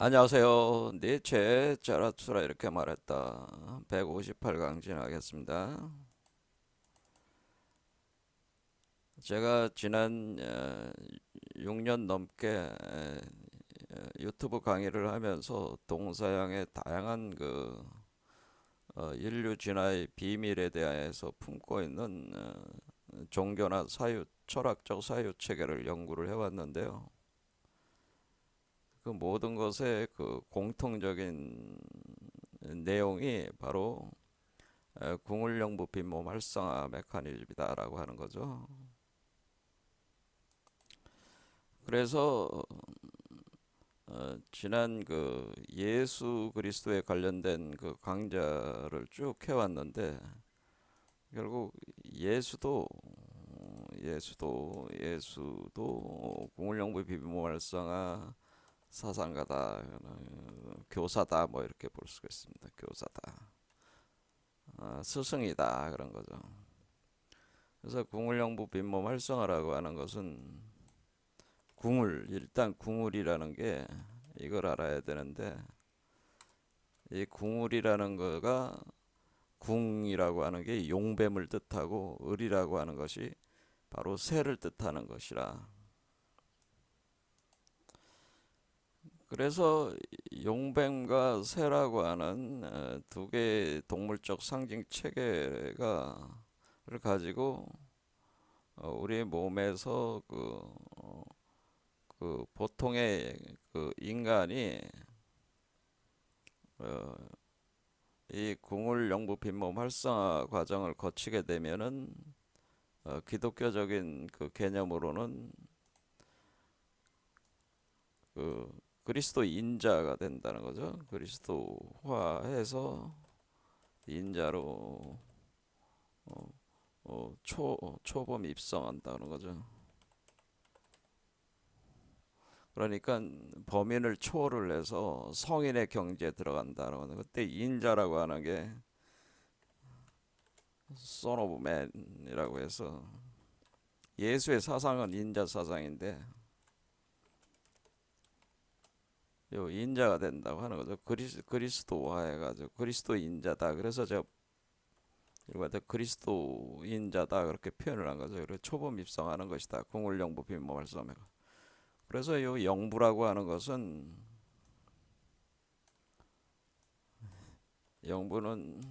안녕하세요. 니체 자라투라 이렇게 말했다. 158강 진행하겠습니다. 제가 지난 6년 넘게 유튜브 강의를 하면서 동서양의 다양한 인류 진화의 비밀에 대해서 품고 있는 종교나 철학적 사유 체계를 연구를 해왔는데요. 그 모든 것의 그 공통적인 내용이 바로 궁을영부 빈몸 활성화 메커니즘이다라고 하는 거죠. 그래서 지난 그 예수 그리스도에 관련된 그 강좌를 쭉 해왔는데 결국 예수도 궁을영부 빈몸 활성화 사상가다, 교사다, 뭐 이렇게 볼 수가 있습니다. 교사다, 스승이다 그런 거죠. 그래서 궁을영부 빈몸 활성화라고 하는 것은 일단 궁을이라는 게 이걸 알아야 되는데, 이 궁을이라는 거가 궁이라고 하는 게 용뱀을 뜻하고 을이라고 하는 것이 바로 새를 뜻하는 것이라. 그래서 용뱀과 새라고 하는 두 개의 동물적 상징 체계가 를 가지고 우리 몸에서 그 보통의 그 인간이 어, 이 궁을 영부 빈몸 활성화 과정을 거치게 되면은 기독교적인 그 개념으로는 그 그리스도 인자가 된다는 거죠. 그리스도화해서 인자로 초범 입성한다는 거죠. 그러니까 범인을 초월을 해서 성인의 경지에 들어간다는 거죠. 그때 인자라고 하는 게 son of man이라고 해서 예수의 사상은 인자 사상인데 요 인자가 된다고 하는 거죠. 그리스도화 해가지고 그리스도 인자다. 그래서 제가 이거 그리스도 인자다 그렇게 표현을 한 거죠. 그래서 초범 입성하는 것이다. 궁을영부 빈몸 활성화. 그래서 요 영부라고 하는 것은 영부는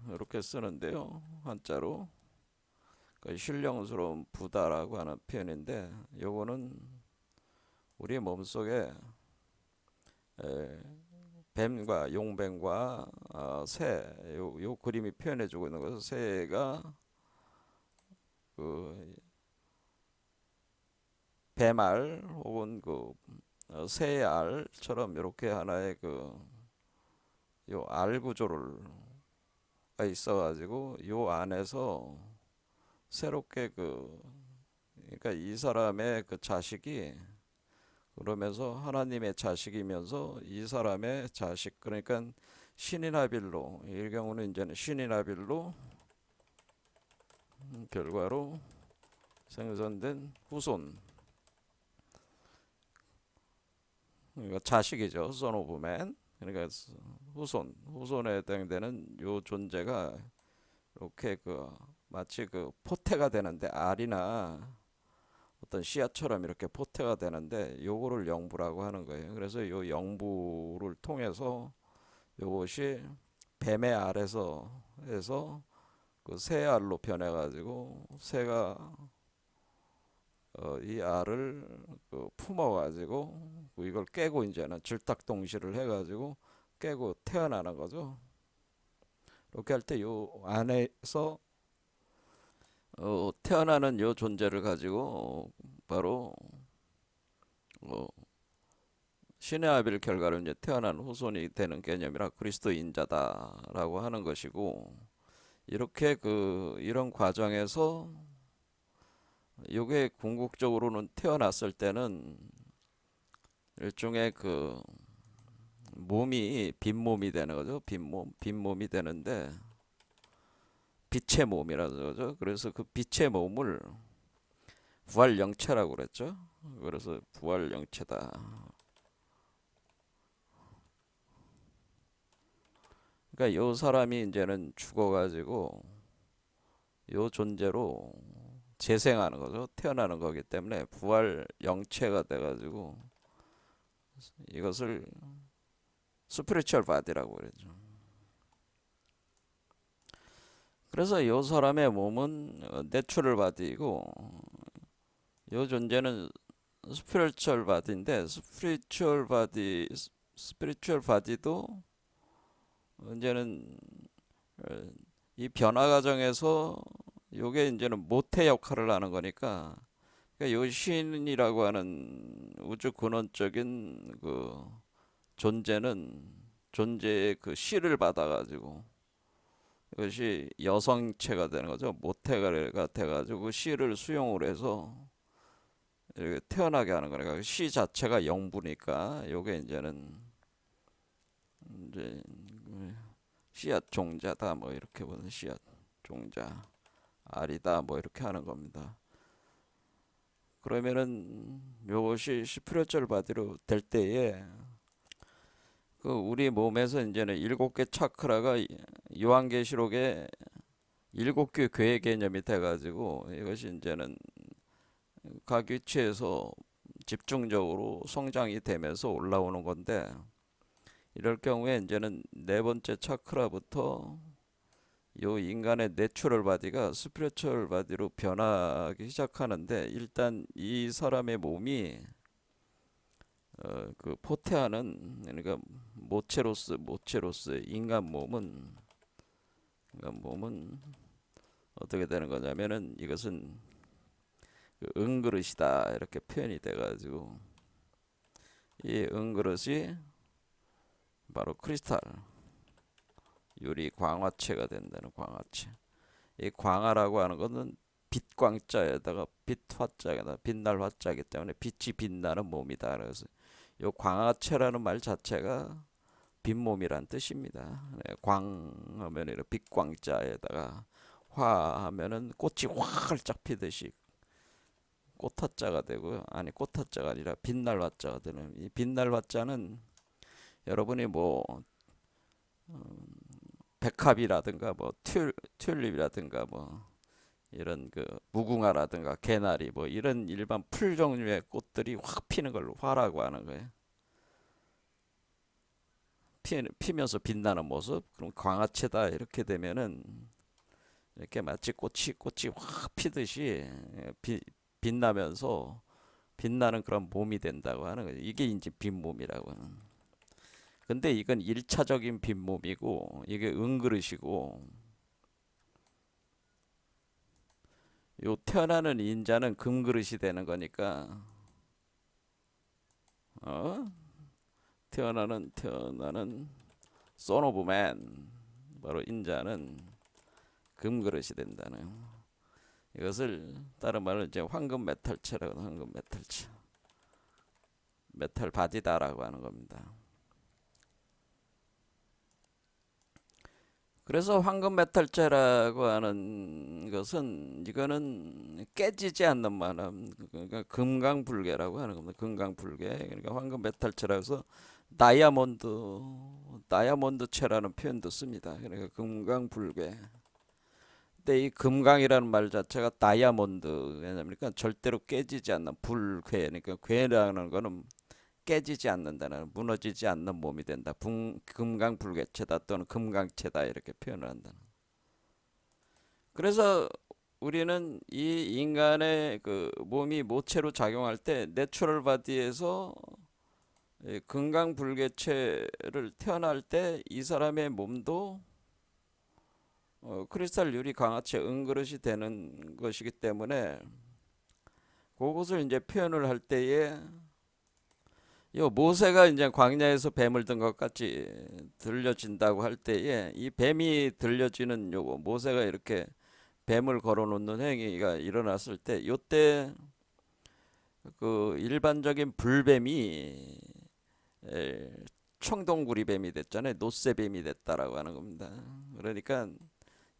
이렇게 쓰는데요. 한자로 신령스러운 부다라고 하는 표현인데 요거는 우리 몸속에 뱀과 용뱀과 요 그림이 표현해주고 있는 것은 새가 그 뱀알 혹은 새알처럼 이렇게 하나의 요 알 구조를 있어가지고 요 안에서 새롭게 그러니까 이 사람의 그 자식이 그러면서 하나님의 자식이면서 이 사람의 자식 그러니까 신인하빌로 이 경우는 이제는 신인하빌로 결과로 생성된 후손 그러니까 자식이죠. son of man 그러니까 후손에 해당되는 요 존재가 이렇게 마치 포태가 되는데 알이나 어떤 씨앗처럼 이렇게 포태가 되는데 요거를 영부라고 하는 거예요. 그래서 요 영부를 통해서 요것이 뱀의 알에서 해서 그 새 알로 변해가지고 새가 이 알을 품어가지고 이걸 깨고 이제는 질탁동실을 해가지고 깨고 태어나는 거죠. 이렇게 할 때 요 안에서 태어나는 요 존재를 가지고 바로 어, 신의 아비를 결과로 이제 태어난 후손이 되는 개념이라 그리스도 인자다라고 하는 것이고 이렇게 이런 과정에서 이게 궁극적으로는 태어났을 때는 일종의 몸이 빈몸이 되는 거죠. 빈몸이 되는데 빛의 몸이라는 거죠. 그래서 그 빛의 몸을 부활 영체라고 그랬죠. 그래서 부활 영체다. 그러니까 요 사람이 이제는 죽어가지고 요 존재로 재생하는 거죠. 태어나는 거기 때문에 부활 영체가 돼가지고 이것을 스피리추얼 바디라고 그러죠. 그래서 요 사람의 몸은 내추럴 바디이고 요 존재는 스피리추얼 바디인데 스피리추얼 바디도 이제는 이 변화 과정에서 요게 이제는 모태 역할을 하는 거니까 그러니까 요 신이라고 하는 우주 근원적인 그 존재의 그 씨를 받아가지고 이것이 여성체가 되는 거죠. 모태가 돼가지고 그 씨를 수용을 해서 이렇게 태어나게 하는 거니까 씨 자체가 영부니까 요게 이제 씨앗 종자다 뭐 이렇게 보는 씨앗 종자 알이다 뭐 이렇게 하는 겁니다. 그러면은 요것이 스피리추얼 바디로 될 때에 그 우리 몸에서 이제는 7개 차크라가 요한계시록에 7개 괴 개념이 돼가지고 이것이 이제는 각 위치에서 집중적으로 성장이 되면서 올라오는 건데 이럴 경우에 이제는 네 번째 차크라부터 요 인간의 내추럴 바디가 스피리추얼 바디로 변하기 시작하는데 일단 이 사람의 몸이 그 포태하는 그러니까 모체로서 인간 몸은 어떻게 되는 거냐면은 이것은 그 은그릇이다 이렇게 표현이 돼가지고 이 은그릇이 바로 크리스탈 유리 광화체가 된다는 광화체. 이 광화라고 하는 것은 빛광자에다가 빛화자에다 빛날 화자이기 때문에 빛이 빛나는 몸이다. 그래서 이 광화체라는 말 자체가 빛몸이란 뜻입니다. 네, 광하면 이렇게 빛광자에다가 화하면은 꽃이 활짝 피듯이 꽃화자가 되고요. 아니 꽃화자가 아니라 빛날 화자가 되는 이 빛날 화자는 여러분이 뭐 백합이라든가 뭐 튤립이라든가 뭐 이런 그 무궁화라든가 개나리 뭐 이런 일반 풀 종류의 꽃들이 확 피는 걸 화라고 하는 거예요. 피면서 빛나는 모습. 그럼 광화체다 이렇게 되면은 이렇게 마치 꽃이 확 피듯이 빛나면서 빛나는 그런 몸이 된다고 하는 거예요. 이게 이제 빛몸이라고 하는. 근데 이건 1차적인 빈몸이고 이게 은그릇이고 요 태어나는 인자는 금그릇이 되는 거니까 어? 태어나는 son of man 바로 인자는 금그릇이 된다는 이것을 다른 말로 이제 황금 메탈체라고 하는 황금 메탈체 메탈 바디다라고 하는 겁니다. 그래서 황금 메탈체라고 하는 것은 이거는 깨지지 않는 만함 그러니까 금강불개라고 하는 겁니다. 금강불개 그러니까 황금 메탈체라고 해서 다이아몬드체라는 표현도 씁니다. 그러니까 금강불개. 근데 이 금강이라는 말 자체가 다이아몬드 왜냐니까 절대로 깨지지 않는 불괴 그러니까 괴라는 거는 깨지지 않는다는 무너지지 않는 몸이 된다. 금강불개체다 또는 금강체다 이렇게 표현을 한다. 그래서 우리는 이 인간의 그 몸이 모체로 작용할 때 내추럴 바디에서 금강불개체를 태어날 때 이 사람의 몸도 크리스탈 유리 강화체 은그릇이 되는 것이기 때문에 그것을 이제 표현을 할 때에 요 모세가 이제 광야에서 뱀을 든 것 같이 들려진다고 할 때에 이 뱀이 들려지는 요거 모세가 이렇게 뱀을 걸어놓는 행위가 일어났을 때 요때 그 일반적인 불뱀이 청동구리뱀이 됐잖아요. 노쇠뱀이 됐다라고 하는 겁니다. 그러니까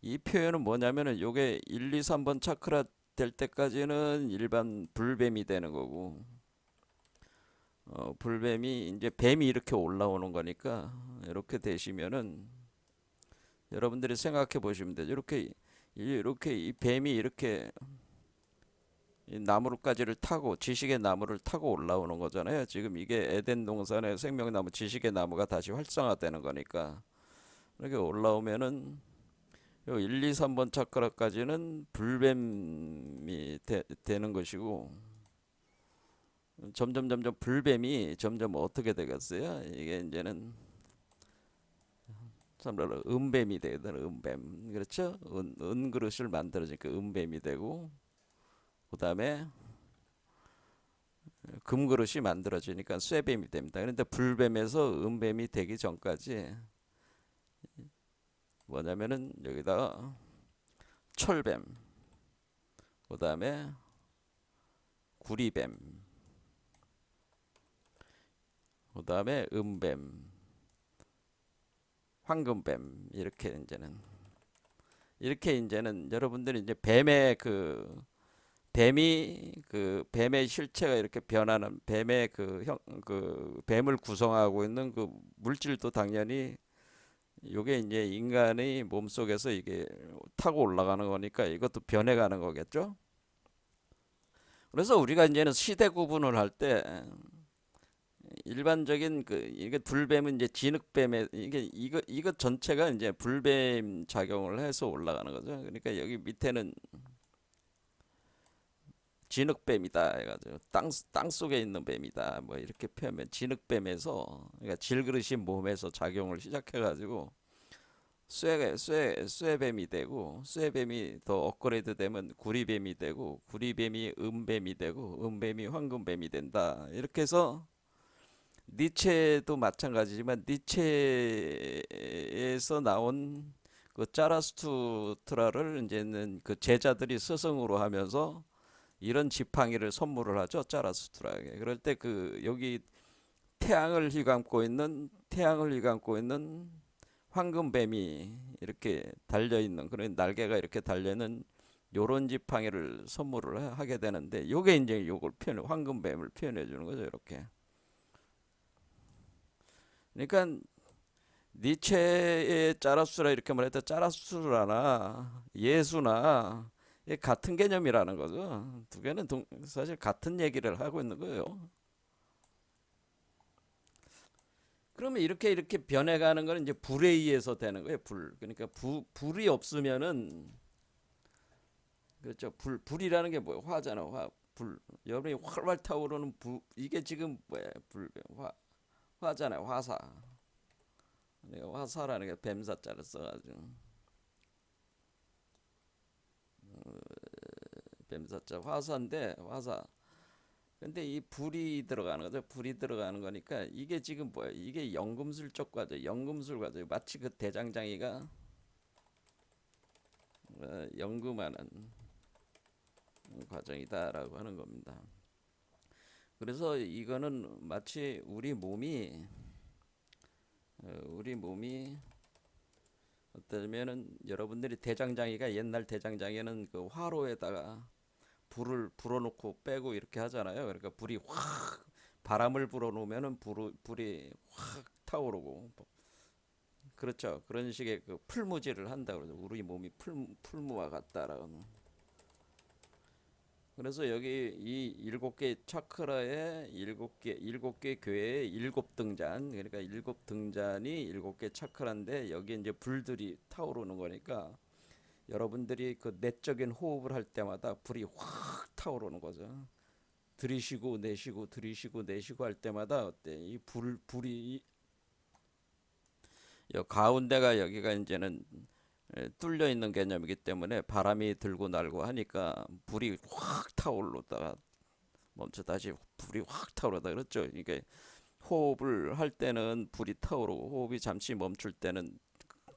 이 표현은 뭐냐면은 요게 1, 2, 3번 차크라 될 때까지는 일반 불뱀이 되는 거고 불뱀이 이제 뱀이 이렇게 올라오는 거니까 이렇게 되시면은 여러분들이 생각해 보시면 되죠. 이렇게 이 뱀이 이렇게 이 나무가지를 타고 지식의 나무를 타고 올라오는 거잖아요. 지금 이게 에덴 동산의 생명나무 지식의 나무가 다시 활성화되는 거니까 이렇게 올라오면은 요 1, 2, 3번 차크라까지는 불뱀이 되는 것이고 점점 불뱀이 점점 어떻게 되겠어요? 이게 이제는 참말로 은뱀이 되거든. 은뱀. 그렇죠? 은그릇을 만들어지니까 은뱀이 되고 그 다음에 금그릇이 만들어지니까 쇠뱀이 됩니다. 그런데 불뱀에서 은뱀이 되기 전까지 뭐냐면은 여기다가 철뱀, 그 다음에 구리뱀, 그 다음에 은뱀, 황금뱀 이렇게 이제는 여러분들이 이제 뱀의 실체가 이렇게 변하는 뱀의 그 뱀을 구성하고 있는 그 물질도 당연히 요게 이제 인간의 몸속에서 이게 타고 올라가는 거니까 이것도 변해가는 거겠죠. 그래서 우리가 이제는 시대 구분을 할 때 일반적인 이게 불뱀은 이제 진흙뱀에 이거 전체가 이제 불뱀 작용을 해서 올라가는 거죠. 그러니까 여기 밑에는 진흙뱀이다 해가지고 땅 속에 있는 뱀이다 뭐 이렇게 표현하면 진흙뱀에서 그러니까 질그릇이 몸에서 작용을 시작해가지고 쇠뱀이 되고 쇠뱀이 더 업그레이드 되면 구리뱀이 되고 구리뱀이 은뱀이 되고 은뱀이 황금뱀이 된다. 이렇게 해서 니체도 마찬가지지만 니체에서 나온 그 짜라스투트라를 이제는 그 제자들이 스승으로 하면서 이런 지팡이를 선물을 하죠. 짜라스투라에게. 그럴 때 여기 태양을 휘감고 있는 황금뱀이 이렇게 달려 있는 그런 날개가 이렇게 달려 있는 요런 지팡이를 선물을 하게 되는데 요게 이제 요걸 황금뱀을 표현해 주는 거죠. 이렇게. 그러니까 니체의 짜라수라 이렇게 말할 때 짜라수라나 예수나 같은 개념이라는 거죠. 두 개는 사실 같은 얘기를 하고 있는 거예요. 그러면 이렇게 변해가는 거는 이제 불에 의해서 되는 거예요. 그러니까 불이 없으면은 그렇죠. 불이라는 게 뭐예요? 화잖아. 여러분이 활활 타오르는 이게 지금 뭐예요? 화잖아요. 화사. 내가 화사라는 게 뱀사자를 써가지고 뱀사자 화사인데 화사. 근데 이 불이 들어가는 거죠. 불이 들어가는 거니까 이게 지금 뭐야? 이게 연금술적 과정, 연금술 과정. 마치 그 대장장이가 연금하는 과정이다라고 하는 겁니다. 그래서 이거는 마치 우리 몸이 어떠면은 여러분들이 대장장이가 옛날 대장장이는 그 화로에다가 불을 불어놓고 빼고 이렇게 하잖아요. 그러니까 불이 확 바람을 불어놓으면은 불이 확 타오르고 그렇죠. 그런 식의 그 풀무질을 한다 그러죠. 우리 몸이 풀무와 같다라고. 그래서 여기 이 7개 차크라의 일곱 개 교회의 7등잔 그러니까 7등잔이 7개 차크라인데 여기 이제 불들이 타오르는 거니까 여러분들이 그 내적인 호흡을 할 때마다 불이 확 타오르는 거죠. 들이쉬고 내쉬고 들이쉬고 내쉬고 할 때마다 어때? 이 불이 가운데가 여기가 이제는 뚫려 있는 개념이기 때문에 바람이 들고 날고 하니까 불이 확 타오르다가 멈춰 다시 불이 확 타오르다 그렇죠. 이게 호흡을 할 때는 불이 타오르고 호흡이 잠시 멈출 때는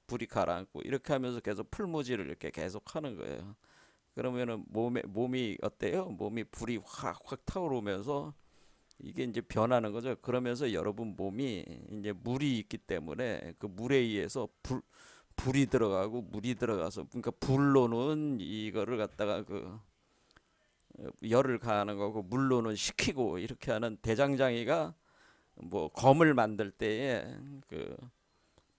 불이 가라앉고 이렇게 하면서 계속 풀무지를 이렇게 계속 하는 거예요. 그러면은 몸이 어때요? 몸이 불이 확 타오르면서 이게 이제 변하는 거죠. 그러면서 여러분 몸이 이제 물이 있기 때문에 그 물에 의해서 불이 들어가고 물이 들어가서 그러니까 불로는 이거를 갖다가 열을 가하는 거고 물로는 식히고 이렇게 하는 대장장이가 뭐 검을 만들 때에 그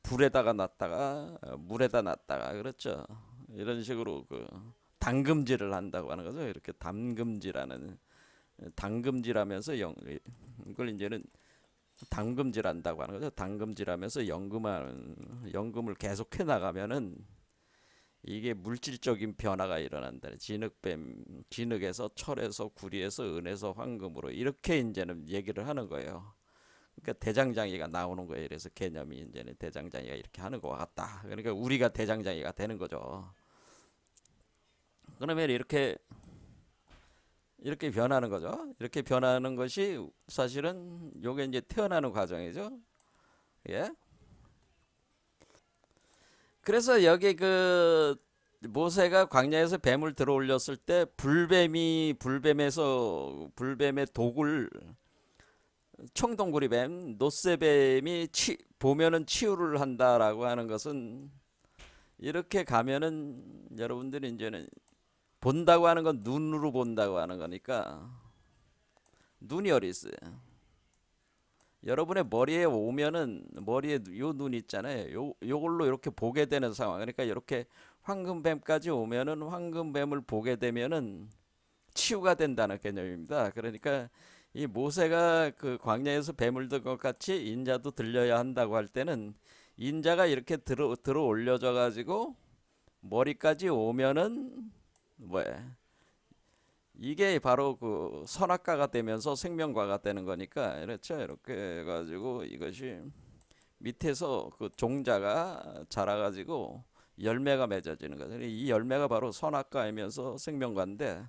불에다가 놨다가 물에다 놨다가 그렇죠. 이런 식으로 그 담금질을 한다고 하는 거죠. 이렇게 담금질하는 담금질하면서 이걸 이제는 담금질한다고 하는 거죠. 담금질하면서 연금을 계속 해 나가면은 이게 물질적인 변화가 일어난다. 진흙에서 철에서 구리에서 은에서 황금으로 이렇게 이제는 얘기를 하는 거예요. 그러니까 대장장이가 나오는 거예요. 그래서 개념이 이제는 대장장이가 이렇게 하는 것 같다. 그러니까 우리가 대장장이가 되는 거죠. 그러면 이렇게 변하는 거죠. 이렇게 변하는 것이 사실은 요게 이제 태어나는 과정이죠. 예. 그래서 여기 그 모세가 광야에서 뱀을 들어올렸을 때 불뱀의 독을 청동구리뱀, 노쇠뱀이 보면은 치유를 한다라고 하는 것은 이렇게 가면은 여러분들이 이제는 본다고 하는 건 눈으로 본다고 하는 거니까 눈이 어디 있어요? 여러분의 머리에 오면은 머리에 요 눈 있잖아요. 요걸로 이렇게 보게 되는 상황. 그러니까 이렇게 황금뱀까지 오면은 황금뱀을 보게 되면은 치유가 된다는 개념입니다. 그러니까 이 모세가 그 광야에서 뱀을 든 것 같이 인자도 들려야 한다고 할 때는 인자가 이렇게 들어 올려져 가지고 머리까지 오면은 뭐야? 이게 바로 그 선악과가 되면서 생명과가 되는 거니까 그렇죠. 이렇게 해가지고 이것이 밑에서 그 종자가 자라가지고 열매가 맺어지는 거죠. 이 열매가 바로 선악과이면서 생명과인데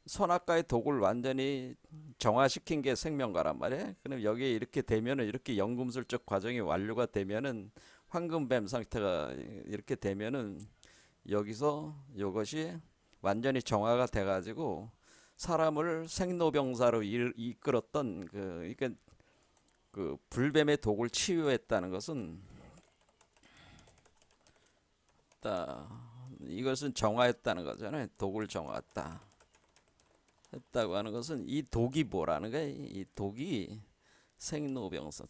선악과의 독을 완전히 정화시킨 게 생명과란 말이에요. 그럼 여기에 이렇게 되면은 이렇게 연금술적 과정이 완료가 되면은 황금뱀 상태가 이렇게 되면은 여기서 이것이 완전히 정화가 돼가지고 사람을 생로병사로 이끌었던 그 불뱀의 독을 치유했다는 것은 이것은 정화했다는 거잖아요. 독을 정화했다 했다고 하는 것은 이 독이 뭐라는 거예요? 이 독이 생로병사를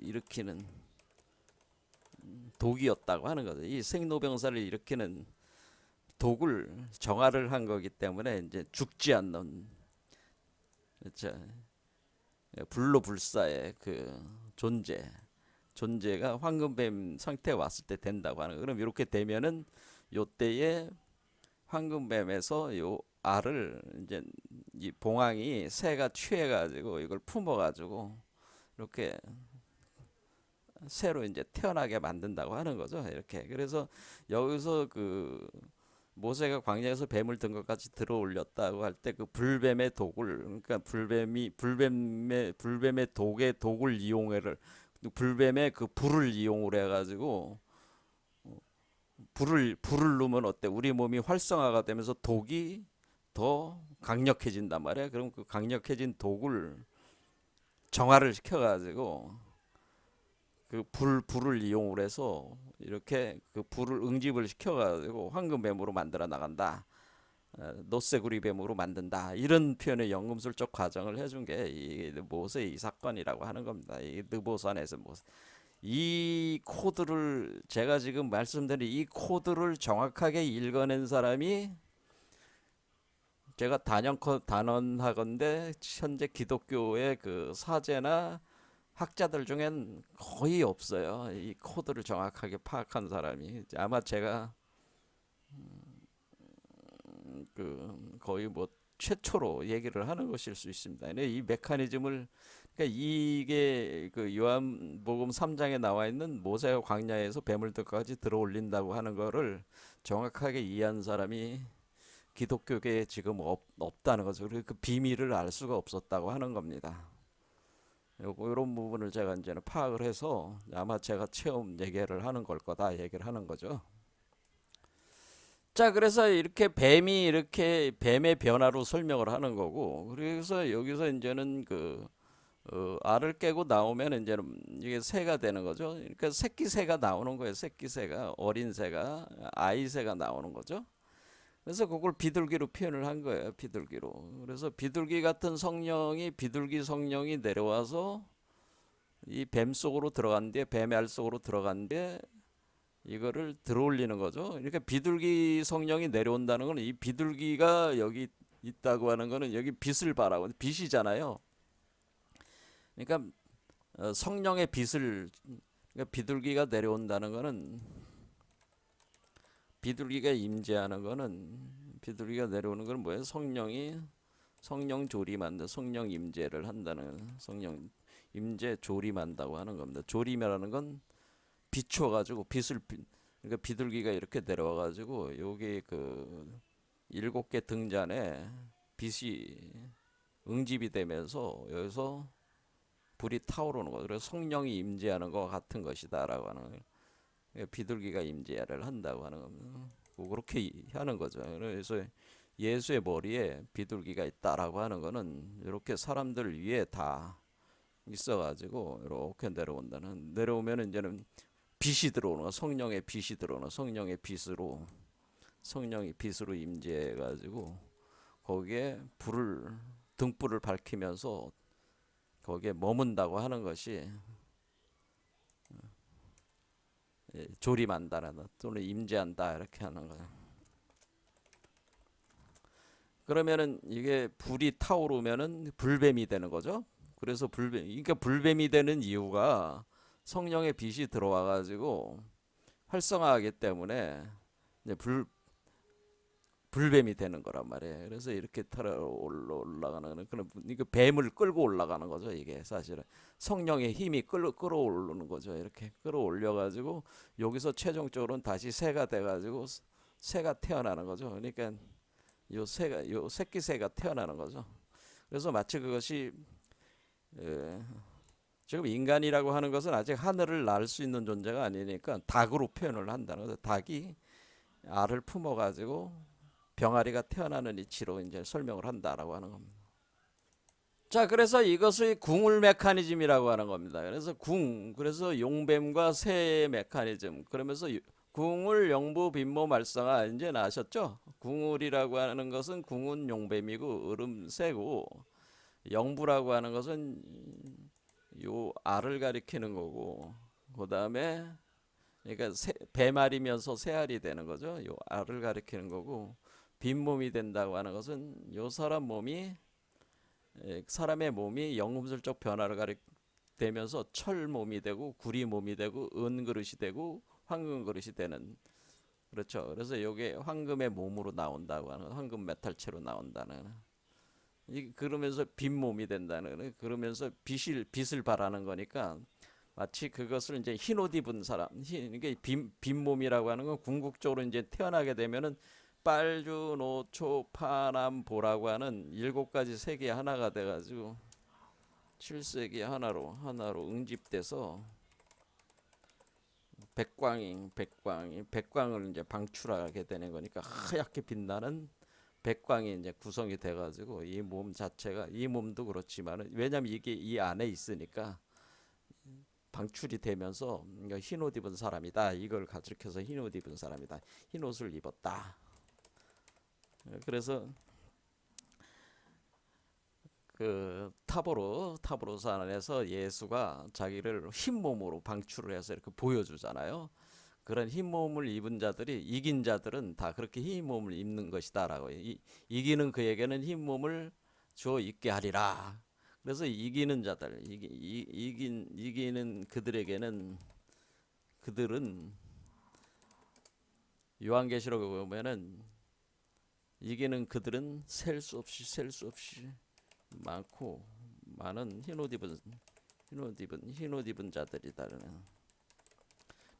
일으키는 독이었다고 하는 거죠. 이 생로병사를 일으키는 독을 정화를 한 거기 때문에 이제 죽지 않는 그렇죠. 불로불사의 그 존재가 황금뱀 상태에 왔을 때 된다고 하는 거. 그럼 이렇게 되면은 요때에 황금뱀에서 요 알을 이제 이 봉황이 새가 취해가지고 이걸 품어가지고 이렇게 새로 이제 태어나게 만든다고 하는 거죠. 이렇게 그래서 여기서 그 모세가 광야에서 뱀을 든 것까지 들어 올렸다고 할 때 그 불뱀의 독을 그러니까 불뱀의 독의 독을 이용해를 불뱀의 그 불을 이용을 해가지고 불을 넣으면 어때? 우리 몸이 활성화가 되면서 독이 더 강력해진단 말이야. 그럼 그 강력해진 독을 정화를 시켜가지고 그 불을 이용을 해서 이렇게 그 불을 응집을 시켜가지고 황금뱀으로 만들어 나간다. 노쇠구리 뱀으로 만든다. 이런 표현의 연금술적 과정을 해준 게 이 모세 이 사건이라고 하는 겁니다. 이 느보산에서 모세. 이 코드를 제가 지금 말씀드린 이 코드를 정확하게 읽어낸 사람이 제가 단언하건대 현재 기독교의 그 사제나 학자들 중엔 거의 없어요. 이 코드를 정확하게 파악한 사람이 아마 제가 그 거의 뭐 최초로 얘기를 하는 것일 수 있습니다. 이 메커니즘을 그러니까 이게 그 요한복음 3장에 나와 있는 모세가 광야에서 뱀을들까지 들어올린다고 하는 거를 정확하게 이해한 사람이 기독교계에 지금 없다는 거죠. 그리고 그 비밀을 알 수가 없었다고 하는 겁니다. 이런 부분을 제가 이제는 파악을 해서 아마 제가 체험 얘기를 하는 걸 거다 얘기를 하는 거죠. 자, 그래서 이렇게 뱀의 변화로 설명을 하는 거고, 그래서 여기서 이제는 알을 깨고 나오면 이제는 이게 새가 되는 거죠. 그러니까 새끼 새가 나오는 거예요. 새끼 새가, 어린 새가, 아이 새가 나오는 거죠. 그래서 그걸 비둘기로 표현을 한 거예요. 비둘기로. 그래서 비둘기 같은 성령이 비둘기 성령이 내려와서 이 뱀 속으로 들어간 뒤에 뱀의 알 속으로 들어간 뒤에 이거를 들어올리는 거죠. 그러니까 비둘기 성령이 내려온다는 거는 이 비둘기가 여기 있다고 하는 거는 여기 빛을 바라고 빛이잖아요. 그러니까 성령의 빛을 그러니까 비둘기가 내려온다는 거는 비둘기가 임재하는 거는 비둘기가 내려오는 건 뭐예요? 성령 조림한다. 성령 임재를 한다는 성령 임재 조림한다고 하는 겁니다. 조림이라는 건 비춰 가지고 그러니까 비둘기가 이렇게 내려와 가지고 여기 그 7개 등잔에 빛이 응집이 되면서 여기서 불이 타오르는 거. 그래서 성령이 임재하는 것과 같은 것이다라고 하는 거예요. 비둘기가 임재를 한다고 하는 겁니다. 그렇게 하는 거죠. 그래서 예수의 머리에 비둘기가 있다라고 하는 거는 이렇게 사람들 위에 다 있어가지고 이렇게 내려오면 이제는 빛이 들어오는 거, 성령의 빛이 들어오는 성령이 빛으로 임재해가지고 거기에 등불을 밝히면서 거기에 머문다고 하는 것이 조림한다라는 또는 임재한다 이렇게 하는 거예요. 그러면은 이게 불이 타오르면은 불뱀이 되는 거죠. 그래서 그러니까 불뱀이 되는 이유가 성령의 빛이 들어와 가지고 활성화하기 때문에 이제 불뱀이 되는 거란 말이에요. 그래서 이렇게 올라가는 그런 이거 뱀을 끌고 올라가는 거죠. 이게 사실은 성령의 힘이 끌어오르는 거죠. 이렇게 끌어올려 가지고 여기서 최종적으로는 다시 새가 돼 가지고 새가 태어나는 거죠. 그러니까 요 새끼 새가 태어나는 거죠. 그래서 마치 그것이 지금 인간이라고 하는 것은 아직 하늘을 날 수 있는 존재가 아니니까 닭으로 표현을 한다는 거죠. 닭이 알을 품어 가지고 병아리가 태어나는 이치로 이제 설명을 한다라고 하는 겁니다. 자, 그래서 이것의 궁을 메커니즘이라고 하는 겁니다. 그래서 용뱀과 새의 메커니즘. 그러면서 궁을 영부 빈모 말성아 이제 아셨죠? 궁울이라고 하는 것은 궁은 용뱀이고 으름 새고 영부라고 하는 것은 요 알을 가리키는 거고 그다음에 그러니까 배말이면서 새알이 되는 거죠. 요 알을 가리키는 거고 빈몸이 된다고 하는 것은 요 사람의 몸이 영음술적 변화를 되면서 철 몸이 되고 구리 몸이 되고 은 그릇이 되고 황금 그릇이 되는 그렇죠. 그래서 요게 황금의 몸으로 나온다고 하는 황금 메탈체로 나온다는 그러면서 빈몸이 된다는 그러면서 빛을 발하는 거니까 마치 그것을 이제 흰옷 입은 사람 이게 빈몸이라고 하는 건 궁극적으로 이제 태어나게 되면은 빨주, 노초, 파남, 보라고 하는 7가지 색이 하나가 돼가지고 7색이 하나로 응집돼서 백광을 이제 방출하게 되는 거니까 하얗게 빛나는 백광이 이제 구성이 돼가지고 이 몸 자체가 이 몸도 그렇지만은 왜냐면 이게 이 안에 있으니까 방출이 되면서 흰옷 입은 사람이다. 이걸 가르쳐서 흰옷 입은 사람이다. 흰옷을 입었다. 그래서 그 타보로산에서 예수가 자기를 흰 몸으로 방출을 해서 이렇게 보여주잖아요. 그런 흰 몸을 입은 자들이 이긴 자들은 다 그렇게 흰 몸을 입는 것이다라고 이기는 그에게는 흰 몸을 주어 입게 하리라. 그래서 이기는 자들 이기는 그들은 요한계시록에 보면은 이기는 그들은 셀 수 없이 많은 흰옷 입은 자들이다.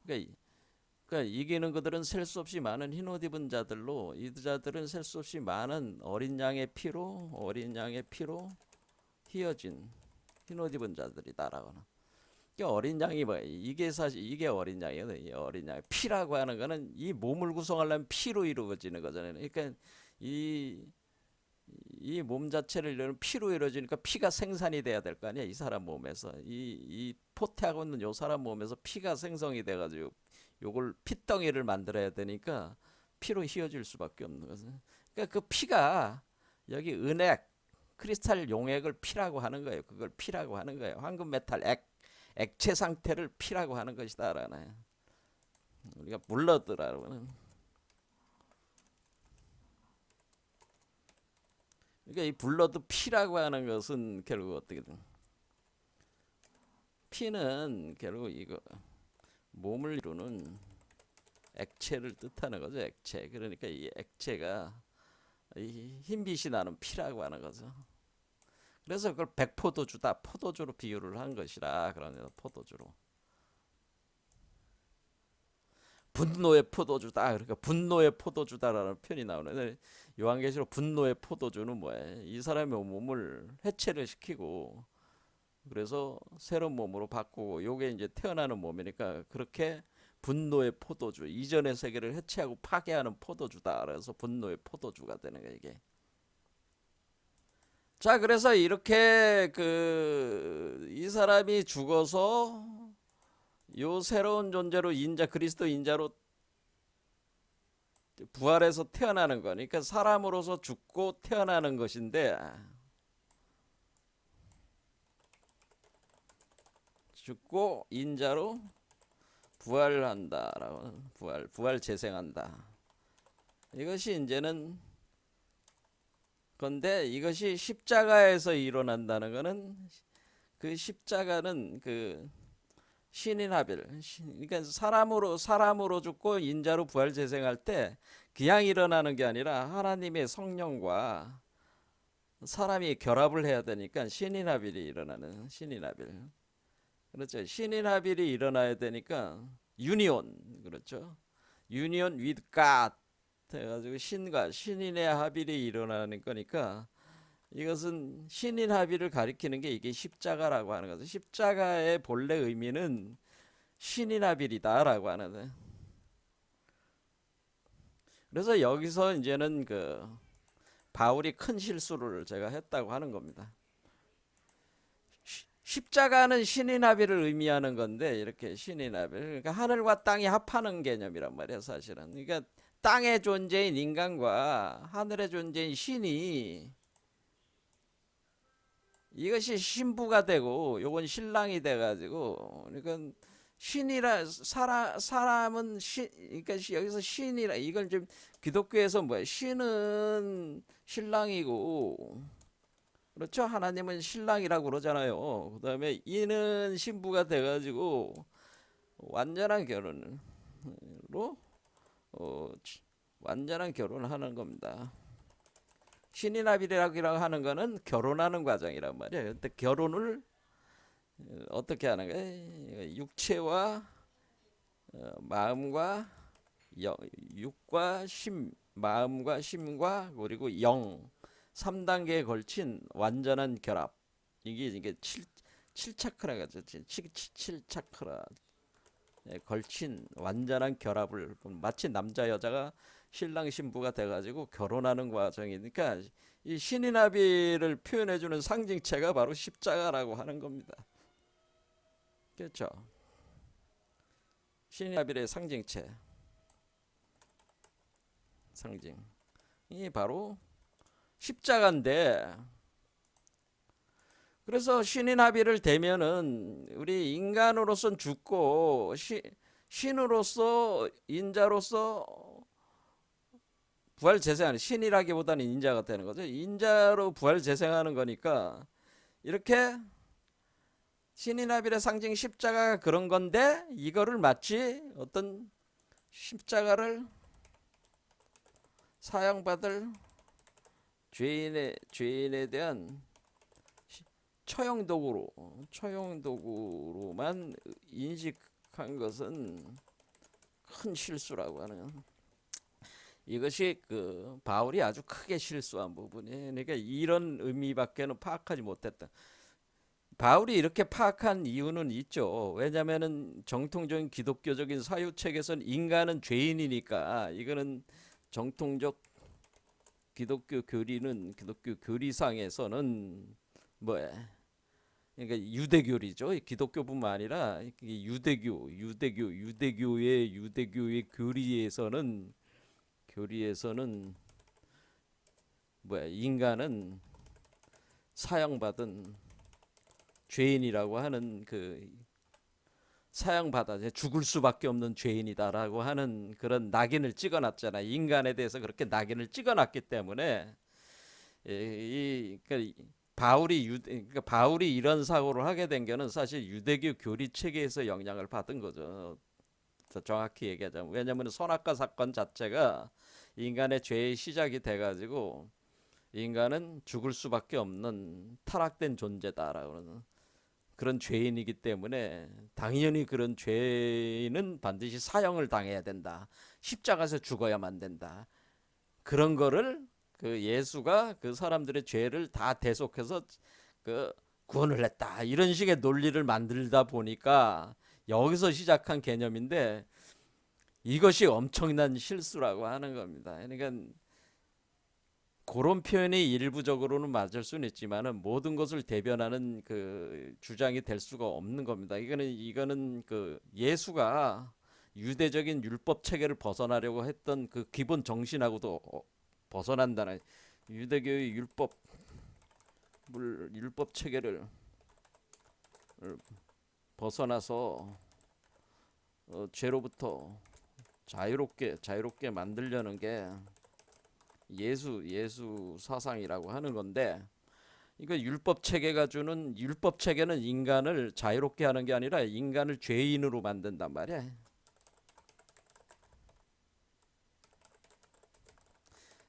그러니까 이기는 그들은 셀 수 없이 많은 흰옷 입은 자들로 이 자들은 셀 수 없이 많은 어린 양의 피로 휘어진 흰옷 입은 자들이다라고는. 그러니까 어린 양이 뭐야? 이게 사실 이게 어린 양이거든. 이 어린 양 피라고 하는 거는 이 몸을 구성하려면 피로 이루어지는 거잖아요. 그러니까 이 몸 자체를 이루는 피로 이루어지니까 피가 생산이 돼야 될 거 아니야. 이 사람 몸에서 이 포태하고 있는 요 사람 몸에서 피가 생성이 돼가지고 요걸 피덩이를 만들어야 되니까 피로 휘어질 수밖에 없는 것은, 그러니까 그 피가 여기 은액, 크리스탈 용액을 피라고 하는 거예요. 그걸 피라고 하는 거예요. 황금 메탈 액체 상태를 피라고 하는 것이다라는, 우리가 블러드라고 하는. 그러니까 이 블러드 피라고 하는 것은 결국 어떻게든, 피는 결국 이거 몸을 이루는 액체를 뜻하는 거죠. 액체. 그러니까 이 액체가 이 흰빛이 나는 피라고 하는 거죠. 그래서 그걸 백포도주다, 포도주로 비유를 한 것이라. 그러면 포도주로, 분노의 포도주다. 그러니까 분노의 포도주다라는 표현이 나오는데, 요한계시록 분노의 포도주는 뭐예요? 이 사람의 몸을 해체를 시키고 그래서 새로운 몸으로 바꾸고, 요게 이제 태어나는 몸이니까 그렇게 분노의 포도주, 이전의 세계를 해체하고 파괴하는 포도주다. 그래서 분노의 포도주가 되는 거예요, 이게. 자, 그래서 이렇게 이 사람이 죽어서 요 새로운 존재로 인자, 그리스도 인자로 부활해서 태어나는 거니까 사람으로서 죽고 태어나는 것인데, 죽고 인자로 부활한다라고, 부활 재생한다. 이것이 이제는 건데, 이것이 십자가에서 일어난다는 것은, 그 십자가는 그 신인 하빌, 그러니까 사람으로 죽고 인자로 부활 재생할 때 그냥 일어나는 게 아니라 하나님의 성령과 사람이 결합을 해야 되니까 신인 하빌이 일어나는, 신인 하빌. 그렇죠. 신인 하빌이 일어나야 되니까 유니온, 그렇죠. 유니온 with God 해가지고 신과 신인의 합일이 일어나는 거니까, 이것은 신인 합의를 가리키는 게 이게 십자가라고 하는 거죠. 십자가의 본래 의미는 신인 합일이다라고 하는. 그래서 여기서 이제는 바울이 큰 실수를 제가 했다고 하는 겁니다. 십자가는 신인 합의를 의미하는 건데, 이렇게 신인 합의, 그러니까 하늘과 땅이 합하는 개념이란 말이에요, 사실은. 그러니까 땅의 존재인 인간과 하늘의 존재인 신이, 이것이 신부가 되고 요건 신랑이 돼가지고, 그러니까 신이라, 사람은 신, 그러니까 여기서 신이라, 이걸 좀 기독교에서 뭐야, 신은 신랑이고, 그렇죠, 하나님은 신랑이라고 그러잖아요. 그 다음에 이는 신부가 돼가지고 완전한 결혼으로, 어, 완전한 결혼을 하는 겁니다. 신인합이라고 하는 거는 결혼하는 과정이란 말이에요. 근데 결혼을 어떻게 하는 거예요? 육체와 마음과 육과 심, 마음과 심과 그리고 영, 3단계에 걸친 완전한 결합. 이게 7차크라가 7차크라 걸친 완전한 결합을, 마치 남자 여자가 신랑 신부가 돼가지고 결혼하는 과정이니까, 이 신인합의를 표현해주는 상징체가 바로 십자가라고 하는 겁니다. 그렇죠? 신인합의의 상징체, 상징이 바로 십자가인데, 그래서 신인합의를 되면은 우리 인간으로서는 죽고 신으로서, 인자로서 부활 재생하는, 신이라기보다는 인자가 되는 거죠. 인자로 부활 재생하는 거니까, 이렇게 신인합일의 상징 십자가가 그런 건데, 이거를 마치 어떤 십자가를 사형받을 죄인에 대한 처형도구로만 인식한 것은 큰 실수라고 하는, 이것이 바울이 아주 크게 실수한 부분이에요. 그러니까 이런 의미밖에는 파악하지 못했다. 바울이 이렇게 파악한 이유는 있죠. 왜냐하면은 정통적인 기독교적인 사유책에서는 인간은 죄인이니까, 이거는 정통적 기독교 교리상에서는 뭐야? 그러니까 유대교리죠. 기독교뿐만 아니라 유대교의 교리에서는 교리에서는 인간은 사형받은 죄인이라고 하는 사형받아 죽을 수밖에 없는 죄인이다라고 하는 그런 낙인을 찍어놨잖아. 인간에 대해서 그렇게 낙인을 찍어놨기 때문에 그러니까 바울이 이런 사고를 하게 된 거는 사실 유대교 교리 체계에서 영향을 받은 거죠. 더 정확히 얘기하자면, 왜냐하면 선악과 사건 자체가 인간의 죄의 시작이 돼가지고 인간은 죽을 수밖에 없는 타락된 존재다라고 그런 죄인이기 때문에 당연히 그런 죄인은 반드시 사형을 당해야 된다. 십자가에서 죽어야만 된다. 그런 거를 예수가 그 사람들의 죄를 다 대속해서 구원을 했다. 이런 식의 논리를 만들다 보니까 여기서 시작한 개념인데 이것이 엄청난 실수라고 하는 겁니다. 그러니까 그런 표현이 일부적으로는 맞을 수는 있지만은 모든 것을 대변하는 주장이 될 수가 없는 겁니다. 이거는 예수가 유대적인 율법 체계를 벗어나려고 했던 그 기본 정신하고도 벗어난다는, 유대교의 율법 체계를 벗어나서 죄로부터 자유롭게 만들려는 게 예수 사상이라고 하는 건데, 이거 율법 체계는 인간을 자유롭게 하는 게 아니라 인간을 죄인으로 만든단 말이야.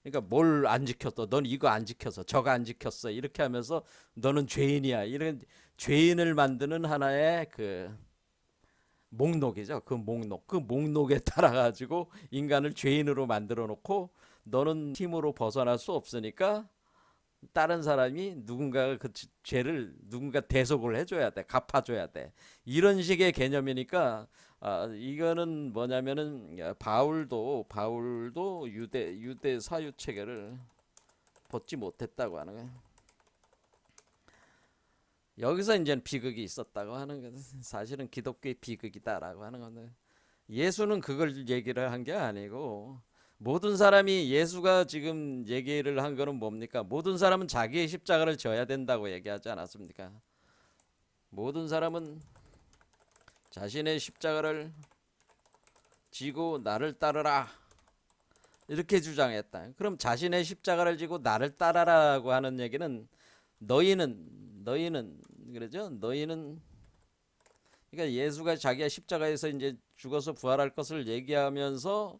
그러니까 뭘 안 지켰어? 넌 이거 안 지켰어. 저거 안 지켰어. 이렇게 하면서 너는 죄인이야. 이런 죄인을 만드는 하나의 목록이죠. 그 목록에 따라 가지고 인간을 죄인으로 만들어 놓고, 너는 힘으로 벗어날 수 없으니까 다른 사람이 누군가 그 죄를 대속을 해줘야 돼, 갚아줘야 돼. 이런 식의 개념이니까 이거는 뭐냐면은 바울도 유대 사유 체계를 벗지 못했다고 하는 거예요. 여기서 이제 비극이 있었다고 하는 것은 사실은 기독교의 비극이다라고 하는 건데, 예수는 그걸 얘기를 한 게 아니고, 모든 사람이, 예수가 지금 얘기를 한 거는 뭡니까? 모든 사람은 자기의 십자가를 져야 된다고 얘기하지 않았습니까? 모든 사람은 자신의 십자가를 지고 나를 따르라, 이렇게 주장했다. 그럼 자신의 십자가를 지고 나를 따라라고 하는 얘기는 너희는 그러죠? 너희는, 그러니까 예수가 자기가 십자가에서 이제 죽어서 부활할 것을 얘기하면서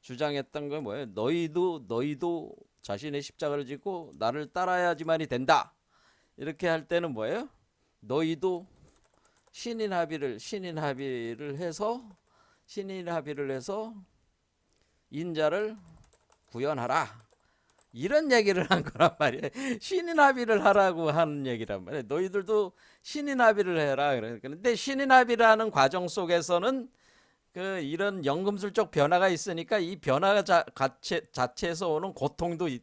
주장했던 건 뭐예요? 너희도 자신의 십자가를 지고 나를 따라야지만이 된다. 이렇게 할 때는 뭐예요? 너희도 신인 합의를 해서 인자를 구현하라. 이런 얘기를 한 거란 말이에요. 신인 합의를 하라고 하는 얘기란 말이에요. 너희들도 신인 합의를 해라. 그런데 신인 합의라는 과정 속에서는 이런 연금술적 변화가 있으니까 이 변화 자체에서 오는 고통이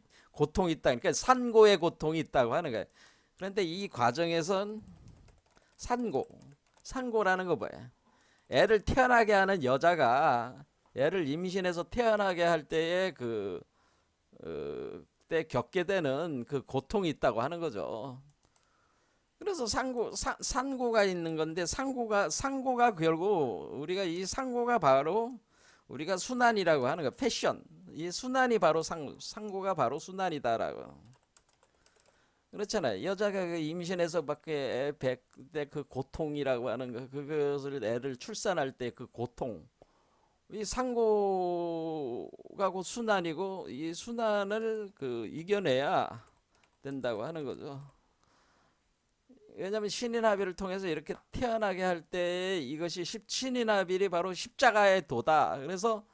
있다. 그러니까 산고의 고통이 있다고 하는 거예요. 그런데 이 과정에선 산고라는 거 뭐예요? 애를 태어나게 하는 여자가 애를 임신해서 태어나게 할 때에 때 겪게 되는 그 고통이 있다고 하는 거죠. 그래서 산고가 있는 건데, 상고가 결국 우리가 이 상고가 바로 우리가 순환이라고 하는 거, 패션. 이 순환이 바로 상고가 바로 순환이다라고. 그렇잖아요. 여자가 임신해서 밖에 때 고통이라고 하는 거, 그것을 애를 출산할 때 그 고통. 이 상고가 곧 순환이고, 이 순환을 이겨내야 된다고 하는 거죠. 왜냐하면 신인합의를 통해서 이렇게 태어나게 할 때 이것이 신인합의이 바로 십자가의 도다. 그래서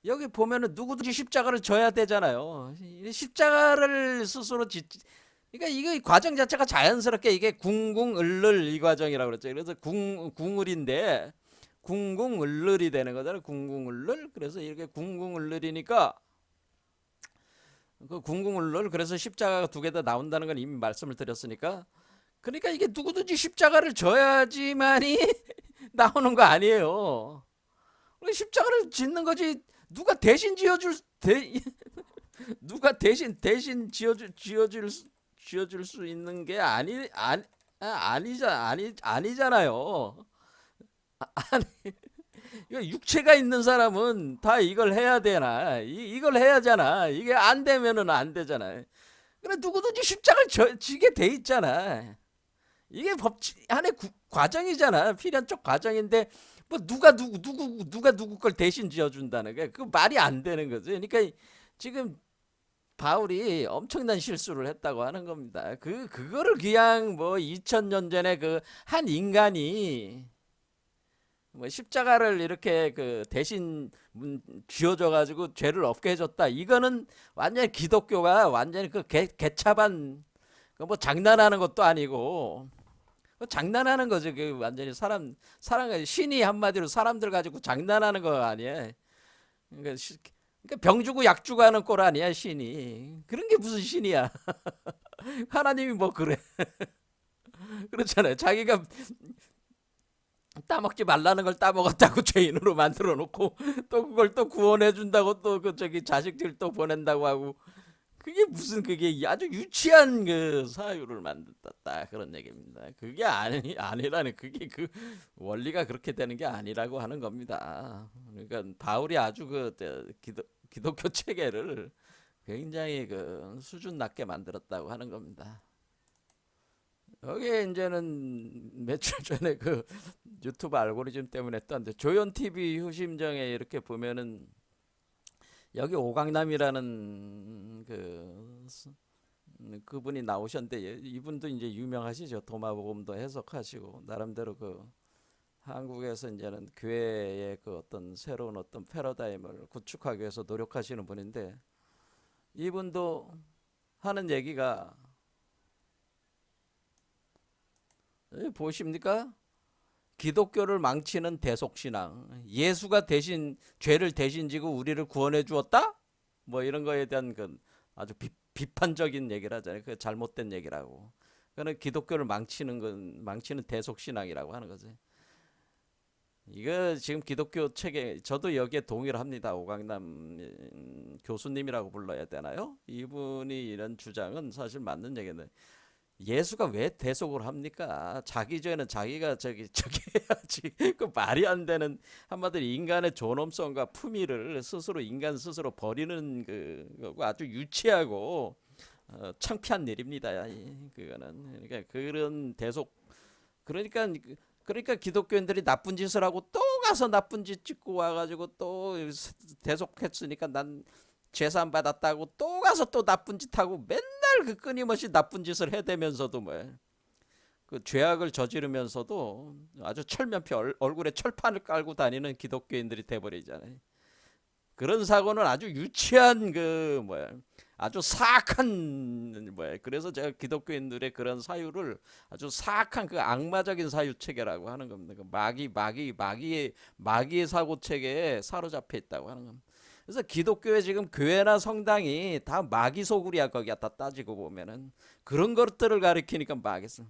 여기 보면은 누구든지 십자가를 져야 되잖아요. 십자가를 스스로 그러니까 이거 과정 자체가 자연스럽게 이게 궁궁을를 이 과정이라고 그랬죠. 그래서 궁을인데 궁궁을를이 되는 거잖아요. 궁궁을를. 그래서 이렇게 궁궁을를이니까 궁궁을를, 그래서 십자가가 두 개 다 나온다는 건 이미 말씀을 드렸으니까, 그러니까 이게 누구든지 십자가를 져야지만이 나오는 거 아니에요. 십자가를 짓는 거지. 누가 대신 누가 대신 지어줄 수 있는 게 아니잖아요. 이거 육체가 있는 사람은 다 이걸 해야 되나? 이걸 해야잖아. 이게 안 되면은 안 되잖아. 그래 누구든지 십자가를 지게 돼 있잖아. 이게 법칙 안에 과정이잖아. 필연적 과정인데 뭐 누가 누구 걸 대신 지어준다는 게 그 말이 안 되는 거죠. 그러니까 지금 바울이 엄청난 실수를 했다고 하는 겁니다. 그거를 그냥 뭐 2000년 전에 그 한 인간이 뭐 십자가를 이렇게 그 대신 쥐어줘 가지고 죄를 없게 해줬다. 이거는 완전히 기독교가 완전히 그 개차반 그 뭐 장난하는 것도 아니고 장난하는 거죠. 그 완전히 사람 신이 한마디로 사람들 가지고 장난하는 거 아니에요. 그러니까, 그러니까 병 주고 약 주고 하는 꼴 아니야 신이. 그런 게 무슨 신이야. 하나님이 뭐 그래. 그렇잖아요. 자기가 따먹지 말라는 걸 따먹었다고 죄인으로 만들어 놓고 또 그걸 또 구원해 준다고 또 그 저기 자식들 또 보낸다고 하고 그게 무슨 그게 아주 유치한 그 사유를 만들었다 그런 얘기입니다. 그게 아니라는 그게 그 원리가 그렇게 되는 게 아니라고 하는 겁니다. 그러니까 바울이 아주 그 기독교 체계를 굉장히 그 수준 낮게 만들었다고 하는 겁니다. 여기에 이제는 며칠 전에 그 유튜브 알고리즘 때문에 했던데 조연 TV 후심정에 이렇게 보면은 여기 오강남이라는 그분이 나오셨는데 이분도 이제 유명하시죠. 도마복음도 해석하시고 나름대로 그 한국에서 이제는 교회의 그 어떤 새로운 어떤 패러다임을 구축하기 위해서 노력하시는 분인데 이분도 하는 얘기가 보십니까? 기독교를 망치는 대속신앙. 예수가 대신 죄를 대신 지고 우리를 구원해 주었다? 뭐 이런 거에 대한 그 아주 비판적인 얘기를 하잖아요. 그 잘못된 얘기라고. 그거는 기독교를 망치는 대속신앙이라고 하는 거지. 이거 지금 기독교 체계 저도 여기에 동의를 합니다. 오강남 교수님이라고 불러야 되나요? 이분이 이런 주장은 사실 맞는 얘기인데 예수가 왜 대속을 합니까? 자기 죄는 자기가 저기 해야지. 그 말이 안 되는 한마디로 인간의 존엄성과 품위를 인간 스스로 버리는 그거고 아주 유치하고 창피한 일입니다. 그거는 그러니까 그런 대속 그러니까 기독교인들이 나쁜 짓을 하고 또 가서 나쁜 짓 짓고 와가지고 또 대속했으니까 난 재산 받았다고 또 가서 또 나쁜 짓 하고 맨날 그 끊임없이 나쁜 짓을 해대면서도 그 죄악을 저지르면서도 아주 철면피 얼굴에 철판을 깔고 다니는 기독교인들이 돼버리잖아요. 그런 사고는 아주 유치한 아주 사악한 그래서 제가 기독교인들의 그런 사유를 아주 사악한 그 악마적인 사유 체계라고 하는 겁니다. 그 마귀의 사고 체계에 사로잡혀 있다고 하는 겁니다. 그래서 기독교에 지금 교회나 성당이 다 마귀 소굴이야. 거기야 다 따지고 보면은 그런 것들을 가리키니까 마귀서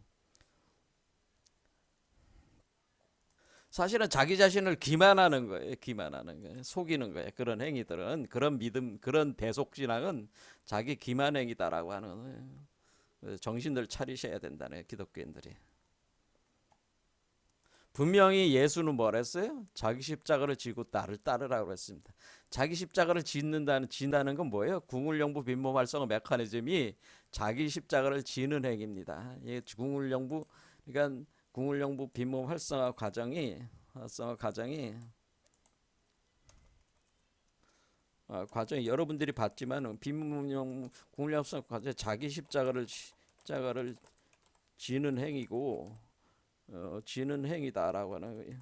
사실은 자기 자신을 기만하는 거예요. 기만하는 거예요. 속이는 거예요. 그런 행위들은 그런 믿음 그런 대속신앙은 자기 기만 행위다라고 하는 거예요. 정신들 차리셔야 된다네 기독교인들이. 분명히 예수는 뭐랬어요? 자기 십자가를 지고 나를 따르라고 했습니다. 자기 십자가를 진다는 건 뭐예요? 궁울영부 빈몸 활성화 메커니즘이 자기 십자가를 지는 행위입니다. 이 궁울영부 그러니까 궁울영부 빈몸 과정이 여러분들이 봤지만 빈몸 궁울영 활성화 과정 자기 십자가를 지는 행위고 지는 행위다라고 하는 거예요.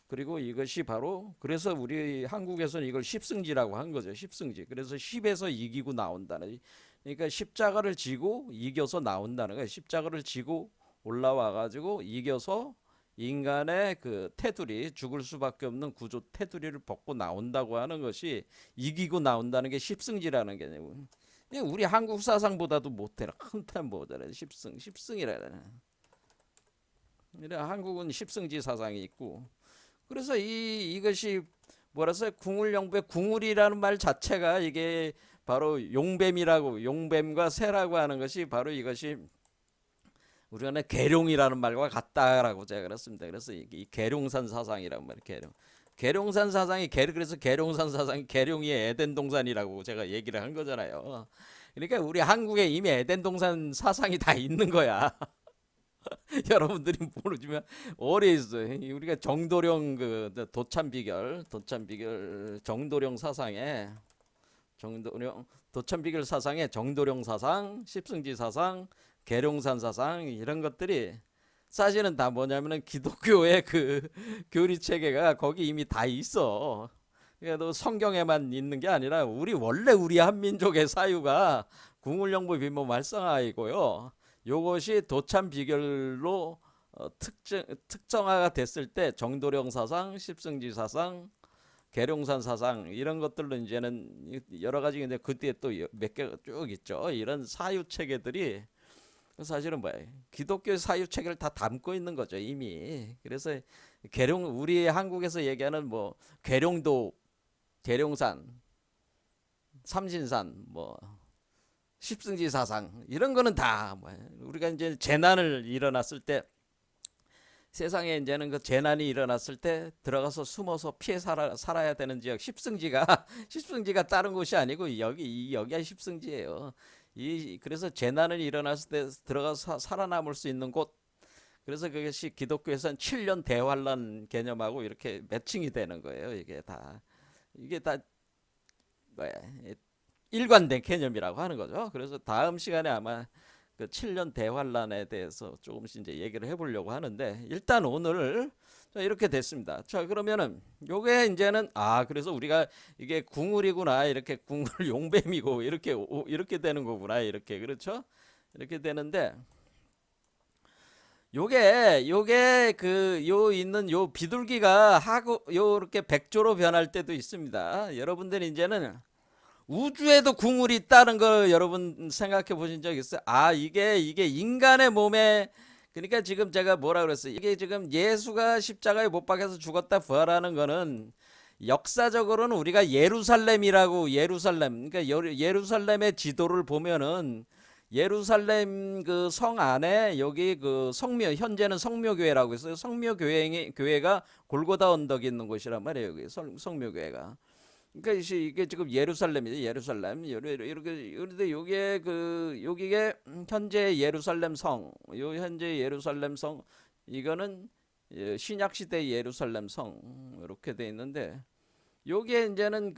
그리고 이것이 바로 그래서 우리 한국에서는 이걸 십승지라고 한 거죠. 십승지. 그래서 십에서 이기고 나온다는. 그러니까 십자가를 지고 이겨서 나온다는 거예요. 십자가를 지고 올라와 가지고 이겨서 인간의 그 테두리 죽을 수밖에 없는 구조 테두리를 벗고 나온다고 하는 것이 이기고 나온다는 게 십승지라는 개념. 우리 한국 사상보다도 못해라. 한탄 모자라. 십승이라 해야 되나. 한국은 십승지 사상이 있고 그래서 이것이 뭐라서요? 궁울영부의 궁울이라는 말 자체가 이게 바로 용뱀이라고, 용뱀과 새라고 하는 것이 바로 이것이 우리가 계룡이라는 말과 같다라고 제가 그랬습니다. 그래서 이 계룡산 사상이란 말이에요. 계룡산 사상이 그래서 계룡산 사상이 계룡이 에덴 동산이라고 제가 얘기를 한 거잖아요. 그러니까 우리 한국에 이미 에덴 동산 사상이 다 있는 거야. 여러분들이 모르지만 오래 있어요. 우리가 정도령 그 도찬비결 정도령 사상에 도찬비결 사상에 정도령 사상, 십승지 사상, 계룡산 사상 이런 것들이 사실은 다 뭐냐면은 기독교의 그 교리 체계가 거기 이미 다 있어. 그래도 성경에만 있는 게 아니라 원래 우리 한민족의 사유가 궁울영부 빈모 말썽아이고요. 요것이 도참 비결로 특정화가 됐을 때 정도령 사상, 십승지 사상, 계룡산 사상 이런 것들로 이제는 여러 가지 근데 그때 또 몇 개가 쭉 있죠. 이런 사유 체계들이 사실은 뭐예요? 기독교 사유 체계를 다 담고 있는 거죠 이미. 그래서 우리 한국에서 얘기하는 뭐 계룡도, 계룡산, 삼신산, 뭐 십승지 사상 이런 거는 다 우리가 이제 재난을 일어났을 때 세상에 이제는 그 재난이 일어났을 때 들어가서 숨어서 피해 살아야 되는 지역 십승지가 십승지가 다른 곳이 아니고 여기가 십승지예요. 그래서 재난을 일어났을 때 들어가서 살아남을 수 있는 곳. 그래서 그것이 기독교에서는 7년 대환란 개념하고 이렇게 매칭이 되는 거예요. 이게 다 뭐야 일관된 개념이라고 하는 거죠. 그래서 다음 시간에 아마 그 7년 대환란에 대해서 조금씩 이제 얘기를 해보려고 하는데 일단 오늘 자 이렇게 됐습니다. 자 그러면은 요게 이제는 그래서 우리가 이게 궁울이구나 이렇게 궁울 용뱀이고 이렇게 되는 거구나 이렇게 그렇죠? 이렇게 되는데 요게 그 요 있는 요 비둘기가 하고 요렇게 백조로 변할 때도 있습니다. 여러분들 이제는 우주에도 궁울이 있다는 걸 여러분 생각해 보신 적 있어요? 이게 인간의 몸에 그러니까 지금 제가 뭐라 그랬어요? 이게 지금 예수가 십자가에 못 박혀서 죽었다 부활하는 거는 역사적으로는 우리가 예루살렘 그러니까 예루살렘의 지도를 보면은 예루살렘 그 성 안에 여기 그 현재는 성묘교회라고 있어요. 성묘교회가 골고다 언덕에 있는 곳이란 말이에요. 여기 성묘교회가. 그러니까 이게 지금 예루살렘이죠. 예루살렘. 이렇게 그런데 여기에 현재 예루살렘 성. 현재 예루살렘 성 이거는 신약 시대 예루살렘 성 이렇게 돼 있는데 여기에 이제는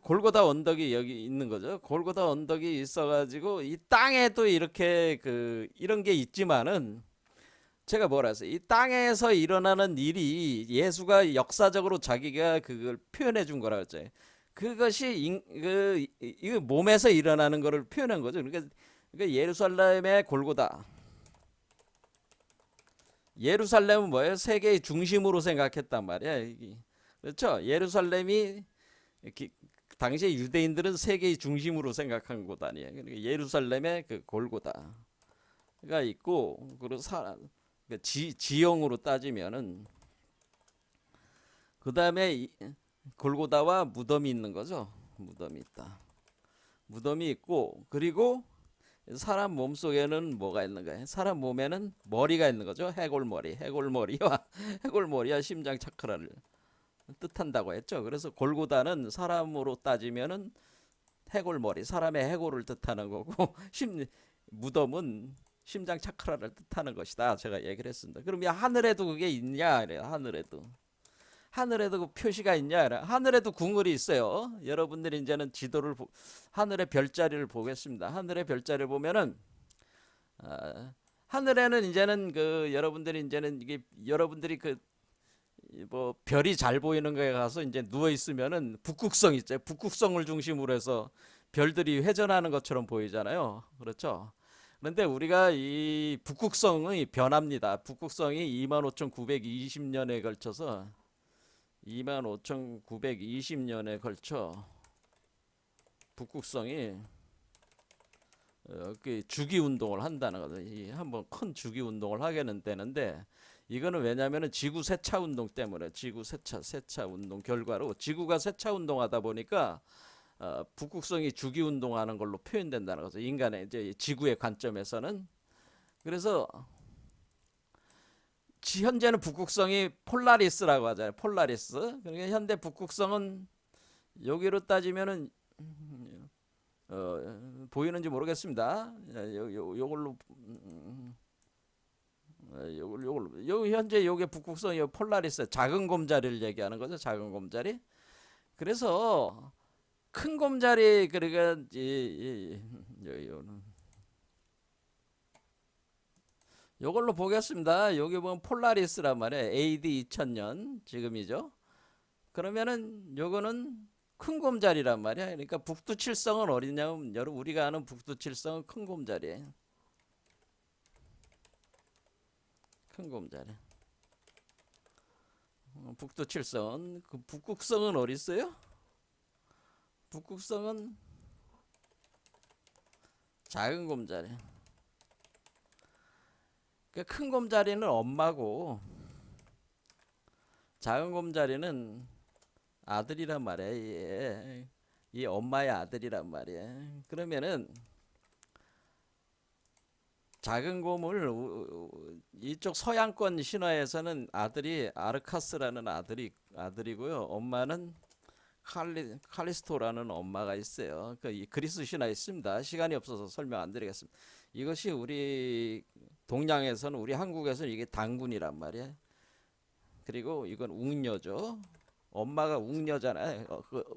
골고다 언덕이 여기 있는 거죠. 골고다 언덕이 있어가지고 이 땅에도 이렇게 이런 게 있지만은 제가 뭐라 했어요? 이 땅에서 일어나는 일이 예수가 역사적으로 자기가 그걸 표현해 준 거라고 했죠. 그것이 이 몸에서 일어나는 거를 표현한 거죠. 그러니까 예루살렘의 골고다. 예루살렘은 뭐예요? 세계의 중심으로 생각했단 말이야. 그렇죠? 예루살렘이 당시에 유대인들은 세계의 중심으로 생각한 곳 아니에요. 그러니까 예루살렘의 그 골고다가 있고 그리고 지형으로 따지면은 그 다음에 골고다와 무덤이 있는 거죠. 무덤이 있다. 무덤이 있고 그리고 사람 몸 속에는 뭐가 있는가? 사람 몸에는 머리가 있는 거죠. 해골머리와 심장 차크라를 뜻한다고 했죠. 그래서 골고다는 사람으로 따지면은 해골머리, 사람의 해골을 뜻하는 거고 무덤은 심장 차크라를 뜻하는 것이다. 제가 얘기를 했습니다. 그럼 하늘에도 그게 있냐? 그래요. 하늘에도 그 표시가 있냐? 그래요. 하늘에도 궁궐이 있어요. 여러분들이 이제는 하늘의 별자리를 보겠습니다. 하늘의 별자리를 보면은 하늘에는 이제는 여러분들이 뭐 별이 잘 보이는 거에 가서 이제 누워 있으면은 북극성 있죠. 북극성을 중심으로 해서 별들이 회전하는 것처럼 보이잖아요. 그렇죠? 그런데 우리가 이 북극성이 변합니다. 북극성이 25,920년에 걸쳐서 25,920년에 걸쳐 북극성이 주기 운동을 한다는 거죠. 한번 큰 주기 운동을 하게 되는데 이거는 왜냐하면은 지구 세차 운동 때문에 지구 세차 운동 결과로 지구가 세차 운동하다 보니까 북극성이 주기 운동하는 걸로 표현된다는 거죠. 인간의 이제 지구의 관점에서는. 그래서 현재는 북극성이 폴라리스라고 하잖아요. 폴라리스. 그러니까 현대 북극성은 여기로 따지면은 보이는지 모르겠습니다. 요걸로 요 현재 요게 북극성이 폴라리스 작은 곰자리를 얘기하는 거죠. 작은 곰자리. 그래서 큰 곰자리 그러니까 요걸로 보겠습니다. 여기 보면 폴라리스란 말이에요. AD 2000년 지금이죠. 그러면은 요거는 큰 곰자리란 말이야. 그러니까 북두칠성은 어디냐면 여러분 우리가 아는 북두칠성은 큰 곰자리예요. 큰 곰자리. 북두칠성. 그 북극성은 어디 있어요? 북극성은 작은 곰자리. 그러니까 큰 곰자리는 엄마고 작은 곰자리는 아들이란 말이에요. 이 엄마의 아들이란 말이에요. 그러면은 작은 곰을 이쪽 서양권 신화에서는 아들이 아르카스라는 아들이고요. 엄마는 칼리스토라는 엄마가 있어요. 이 그리스 신화에 있습니다. 시간이 없어서 설명 안 드리겠습니다. 이것이 우리 동양에서는 우리 한국에서는 이게 단군이란 말이에요. 그리고 이건 웅녀죠. 엄마가 웅녀잖아요.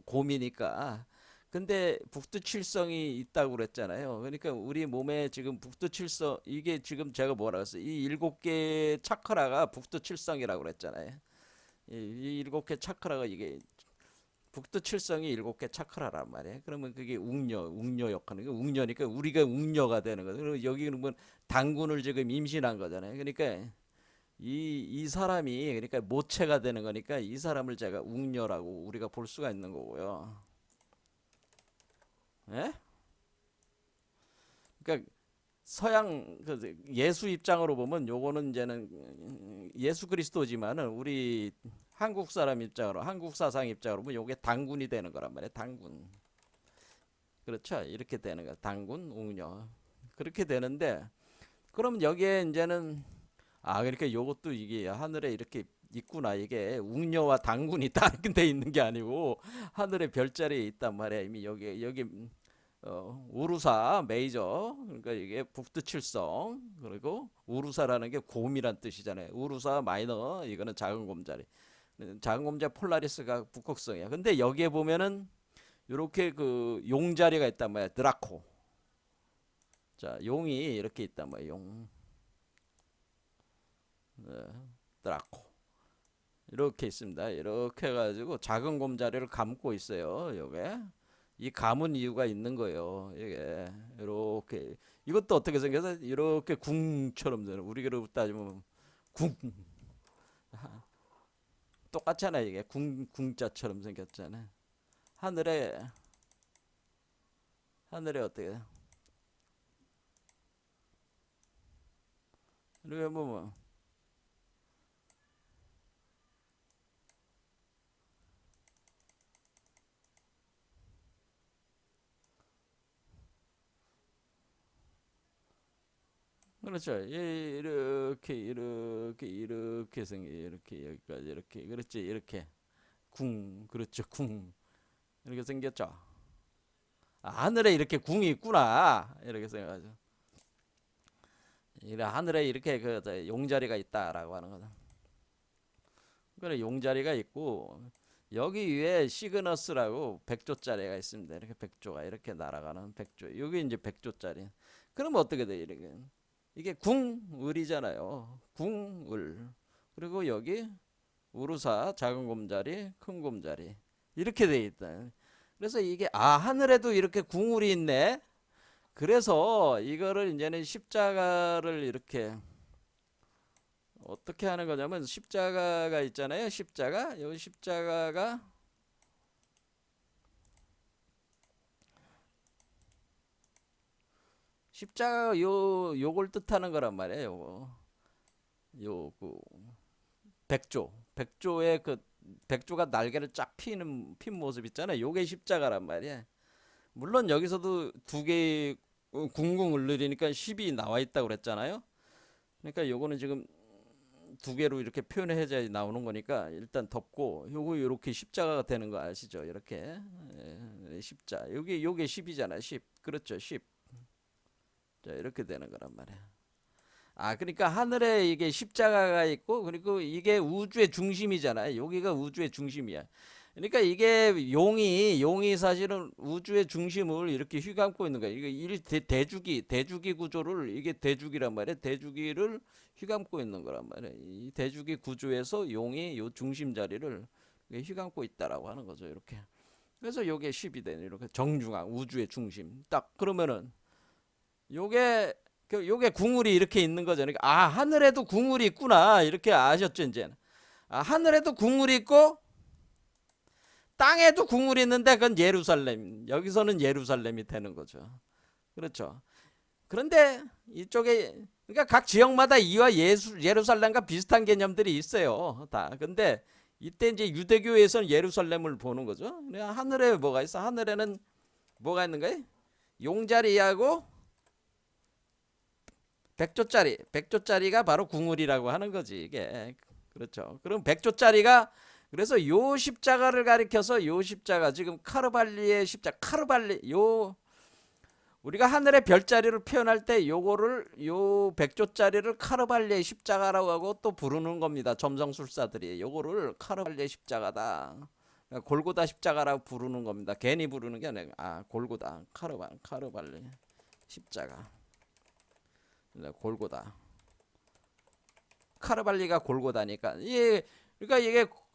곰이니까. 근데 북두칠성이 있다고 그랬잖아요. 그러니까 우리 몸에 지금 북두칠성 이게 지금 제가 뭐라 그랬어요? 이 일곱 개 차크라가 북두칠성이라고 그랬잖아요. 이 일곱 개 차크라가 이게 북두칠성이 일곱 개 차크라란 말이에요. 그러면 그게 웅녀 역하는 게 웅녀니까 우리가 웅녀가 되는 거죠. 그리고 여기는 뭐 당군을 지금 임신한 거잖아요. 그러니까 이 사람이 그러니까 모체가 되는 거니까 이 사람을 제가 웅녀라고 우리가 볼 수가 있는 거고요. 예? 그러니까 서양 예수 입장으로 보면 요거는 이제는 예수 그리스도지만은 우리 한국 사람 입장으로 한국 사상 입장으로 보면 요게 당군이 되는 거란 말이에요. 당군. 그렇죠? 이렇게 되는 거야. 당군, 웅녀. 그렇게 되는데 그럼 여기에 이제는 그러니까 요것도 이게 하늘에 이렇게 있구나. 이게 웅녀와 당군이 다른 데 있는 게 아니고 하늘의 별자리에 있단 말이야. 이미 여기 우루사 메이저 그러니까 이게 북두칠성 그리고 우루사라는 게 곰이란 뜻이잖아요. 우루사 마이너 이거는 작은 곰자리. 작은 곰자 폴라리스가 북극성이야. 근데 여기에 보면은 이렇게 그 용자리가 있단 말이야. 드라코. 자, 용이 이렇게 있단 말이야. 용. 드라코. 이렇게 있습니다. 이렇게 해가지고 작은 곰자리를 감고 있어요. 요게. 이 감은 이유가 있는 거예요. 이게 이렇게 이것도 어떻게 생겨서 이렇게 궁처럼 되는 우리로 따지면 궁 똑같잖아 이게 궁자처럼 생겼잖아. 하늘에 어떻게 이렇게 뭐 그렇죠. 이렇게 생겨 이렇게 여기까지 이렇게 그렇지 이렇게 궁 그렇죠 궁 이렇게 생겼죠. 하늘에 이렇게 궁이 있구나 이렇게 생각하죠. 하늘에 이렇게 그 용자리가 있다라고 하는 거죠. 그래 용자리가 있고 여기 위에 시그너스라고 백조짜리가 있습니다. 이렇게 백조가 이렇게 날아가는 백조. 여기 이제 백조짜리. 그럼 어떻게 돼 이렇게? 이게 궁을이잖아요. 궁을. 그리고 여기 우루사 작은 곰자리, 큰 곰자리 이렇게 돼 있다. 그래서 이게 하늘에도 이렇게 궁울이 있네. 그래서 이거를 이제는 십자가를 이렇게 어떻게 하는 거냐면 십자가가 있잖아요. 십자가. 이 십자가 요걸 뜻하는 거란 말이에요. 요거. 요 그 백조의 그 백조가 날개를 쫙 핀 모습 있잖아요. 요게 십자가란 말이야. 물론 여기서도 두 개의 궁궁을 늘리니까 10이 나와 있다고 그랬잖아요. 그러니까 요거는 지금 두 개로 이렇게 표현해야지 나오는 거니까 일단 덮고 요거 이렇게 십자가가 되는 거 아시죠? 이렇게 십자 요게 10이잖아. 10 그렇죠. 10 자, 이렇게 되는 거란 말이야. 아, 그러니까 하늘에 이게 십자가가 있고, 그리고 이게 우주의 중심이잖아요. 여기가 우주의 중심이야. 그러니까 이게 용이 사실은 우주의 중심을 이렇게 휘감고 있는 거야. 이게 대주기 구조를, 이게 대주기란 말이야. 대주기를 휘감고 있는 거란 말이야. 이 대주기 구조에서 용이 요 중심 자리를 휘감고 있다라고 하는 거죠. 이렇게. 그래서 요게 10이 되는, 이렇게 정중앙, 우주의 중심. 딱, 그러면은, 요게 요게 궁울이 이렇게 있는 거죠. 그러니까 아, 하늘에도 궁울이 있구나 이렇게 아셨죠 이제. 아, 하늘에도 궁울이 있고 땅에도 궁울이 있는데 그건 예루살렘. 여기서는 예루살렘이 되는 거죠. 그렇죠. 그런데 이쪽에 그러니까 각 지역마다 이와 예루살렘과 비슷한 개념들이 있어요. 다. 근데 이때 이제 유대교에서는 예루살렘을 보는 거죠. 하늘에 뭐가 있어? 하늘에는 뭐가 있는 거예요? 용자리하고 백조짜리가 바로 궁울이라고 하는 거지 이게. 그렇죠. 그럼 백조짜리가 그래서 요 십자가를 가리켜서 요 십자가 지금 카르발리의 십자가 카르발리 요 우리가 하늘의 별자리를 표현할 때 요거를 요 백조짜리를 카르발리의 십자가라고 하고 또 부르는 겁니다. 점성술사들이 요거를 카르발리의 십자가다. 골고다 십자가라고 부르는 겁니다. 괜히 부르는 게 아니라 골고다 카르발리 십자가. 골고다. 카르발리가 골고다니까. 그러니까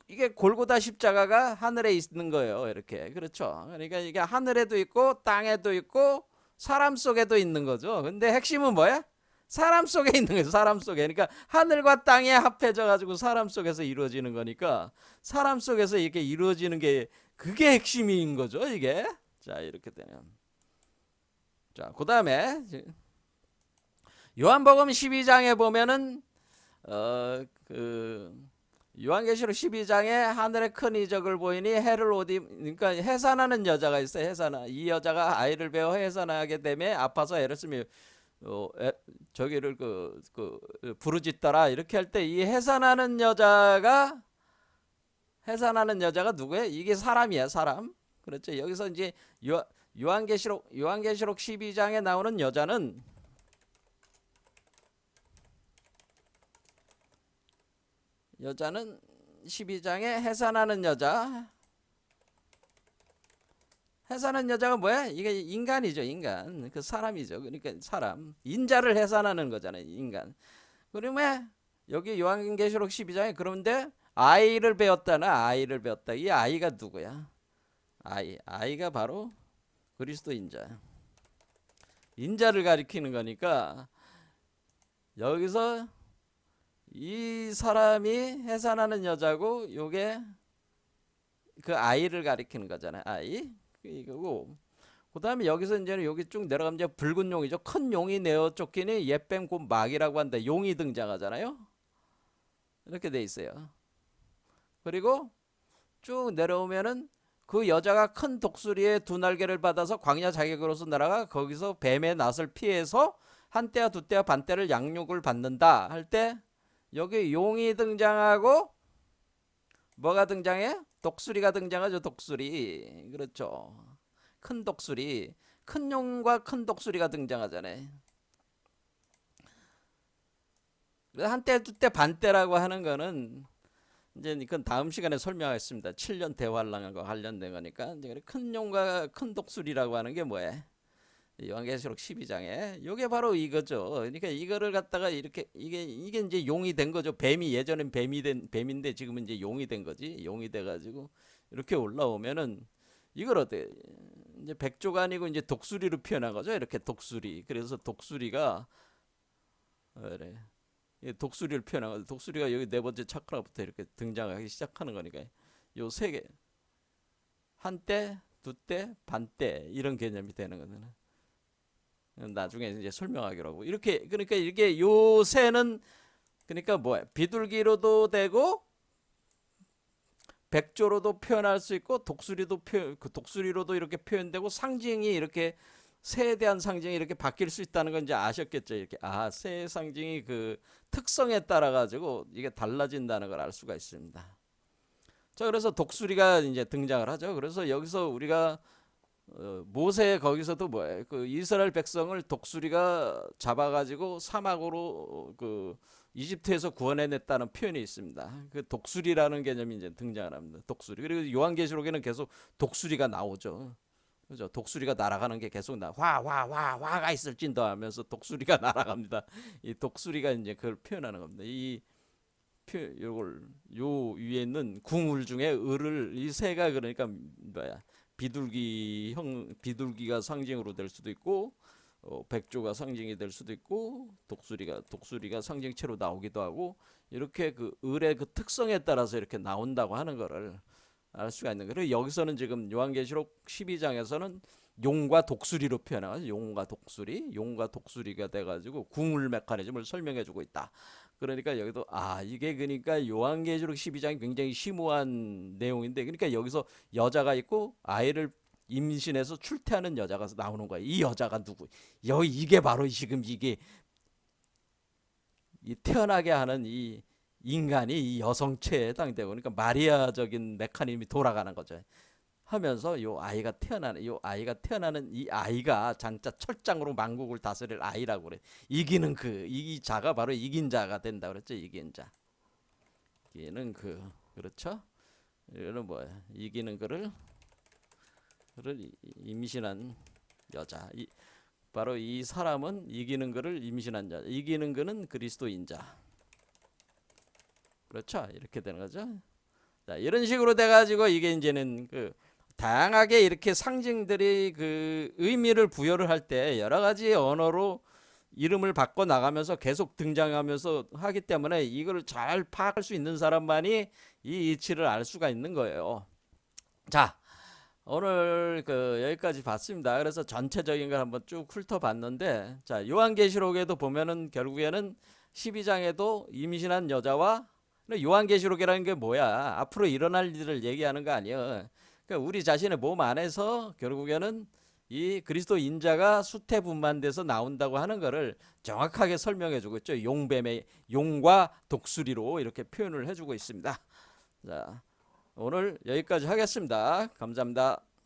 이게 골고다 십자가가 하늘에 있는 거예요. 이렇게. 그렇죠. 그러니까 이게 하늘에도 있고 땅에도 있고 사람 속에도 있는 거죠. 근데 핵심은 뭐야? 사람 속에 있는 거예요. 사람 속에. 그러니까 하늘과 땅이 합해져 가지고 사람 속에서 이루어지는 거니까 사람 속에서 이렇게 이루어지는 게 그게 핵심인 거죠, 이게. 자, 이렇게 되면. 자, 그다음에 요한복음 12장에 보면은 그 요한계시록 12장에 하늘의 큰 이적을 보이니 해를 그러니까 해산하는 여자가 있어요. 이 여자가 아이를 베어 해산하게 되매 아파서 애를 쓰며 저기를 부르짖더라 이렇게 할 때 이 해산하는 여자가 누구예요? 이게 사람이야, 사람. 그렇죠. 여기서 이제 요한계시록 12장에 나오는 여자는 12장에 해산하는 여자가 뭐야? 이게 인간이죠, 인간. 그 사람이죠. 그러니까 사람. 인자를 해산하는 거잖아요, 인간. 그러면 여기 요한계시록 12장에 그런데 아이를 배웠다. 이 아이가 누구야? 아이가 바로 그리스도 인자를 가리키는 거니까 여기서 이 사람이 해산하는 여자고 요게 그 아이를 가리키는 거잖아요. 아이 이거고 그다음에 여기서 이제는 여기 쭉 내려가면 이제 붉은 용이죠. 큰 용이 내어 쫓기니 옛뱀 곧 마귀라고 한다. 용이 등장하잖아요. 이렇게 돼 있어요. 그리고 쭉 내려오면은 그 여자가 큰 독수리의 두 날개를 받아서 광야 자격으로서 날아가 거기서 뱀의 낫을 피해서 한 때와 두 때와 반 때를 양육을 받는다 할 때 여기 용이 등장하고 뭐가 등장해? 독수리가 등장하죠. 독수리. 그렇죠. 큰 독수리. 큰 용과 큰 독수리가 등장하잖아요. 한 때, 두 때, 반 때라고 하는 거는 이제 이건 다음 시간에 설명하겠습니다. 7년 대환란과 관련된 거니까. 큰 용과 큰 독수리라고 하는 게 뭐예요? 요한계시록 12장에 요게 바로 이거죠. 그러니까 이거를 갖다가 이렇게 이게 이제 용이 된 거죠. 뱀이 예전엔 뱀인데 지금은 이제 용이 된 거지. 용이 돼 가지고 이렇게 올라오면은 이걸 어때? 이제 백조가 아니고 이제 독수리로 표현한 거죠. 이렇게 독수리. 그래서 독수리가 그래. 독수리를 표현한 거죠. 독수리가 여기 네 번째 차크라부터 이렇게 등장하기 시작하는 거니까 요 세 개. 한때, 두때, 반때 이런 개념이 되는 거잖아요. 나중에 이제 설명하기로 하고 이렇게 그러니까 이게 요 새는 그러니까 뭐야? 비둘기로도 되고 백조로도 표현할 수 있고 그 독수리로도 이렇게 표현되고 상징이 이렇게 새에 대한 상징이 이렇게 바뀔 수 있다는 건 이제 아셨겠죠? 이렇게 새의 상징이 그 특성에 따라 가지고 이게 달라진다는 걸 알 수가 있습니다. 자, 그래서 독수리가 이제 등장을 하죠. 그래서 여기서 우리가 모세 거기서도 뭐예요? 그 이스라엘 백성을 독수리가 잡아가지고 사막으로 그 이집트에서 구원해냈다는 표현이 있습니다. 그 독수리라는 개념이 이제 등장을 합니다. 독수리. 그리고 요한계시록에는 계속 독수리가 나오죠. 그죠? 독수리가 날아가는 게 계속 화가 있을진도 하면서 독수리가 날아갑니다. 이 독수리가 이제 그걸 표현하는 겁니다. 요걸 요 위에 있는 궁울 중에 을을 이 새가 그러니까 뭐야? 비둘기가 상징으로 될 수도 있고 백조가 상징이 될 수도 있고 독수리가 상징체로 나오기도 하고 이렇게 그 을의 그 특성에 따라서 이렇게 나온다고 하는 거를 알 수가 있는 거예요. 그리고 여기서는 지금 요한계시록 12장에서는 용과 독수리로 표현하죠. 용과 독수리가 돼가지고 궁울 메커니즘을 설명해주고 있다. 그러니까 여기도 이게 그러니까 요한계시록 12장이 굉장히 심오한 내용인데 그러니까 여기서 여자가 있고 아이를 임신해서 출퇴하는 여자가 나오는 거야. 이 여자가 누구? 이게 바로 지금 이게 이 태어나게 하는 이 인간이 이 여성체에 해당되고 그러니까 마리아적인 메커니즘이 돌아가는 거죠. 하면서 요 아이가 태어나는 이 아이가 장자 철장으로 만국을 다스릴 아이라고 그래. 이기는 이 자가 바로 이긴 자가 된다 그랬죠. 이긴 자. 이기는 그렇죠. 이거는 뭐야? 이기는 그를 임신한 여자. 바로 이 사람은 이기는 그를 임신한 자. 이기는 그는 그리스도인 자. 그렇죠. 이렇게 되는 거죠. 자, 이런 식으로 돼가지고 이게 이제는 다양하게 이렇게 상징들이 그 의미를 부여를 할 때 여러 가지 언어로 이름을 바꿔 나가면서 계속 등장하면서 하기 때문에 이걸 잘 파악할 수 있는 사람만이 이 이치를 알 수가 있는 거예요. 자, 오늘 여기까지 봤습니다. 그래서 전체적인 걸 한번 쭉 훑어봤는데, 자, 요한계시록에도 보면은 결국에는 12장에도 임신한 여자와 요한계시록이라는 게 뭐야? 앞으로 일어날 일을 얘기하는 거 아니에요. 그러니까 우리 자신의 몸 안에서 결국에는 이 그리스도 인자가 수태분만돼서 나온다고 하는 거를 정확하게 설명해주고 있죠. 용과 독수리로 이렇게 표현을 해주고 있습니다. 자, 오늘 여기까지 하겠습니다. 감사합니다.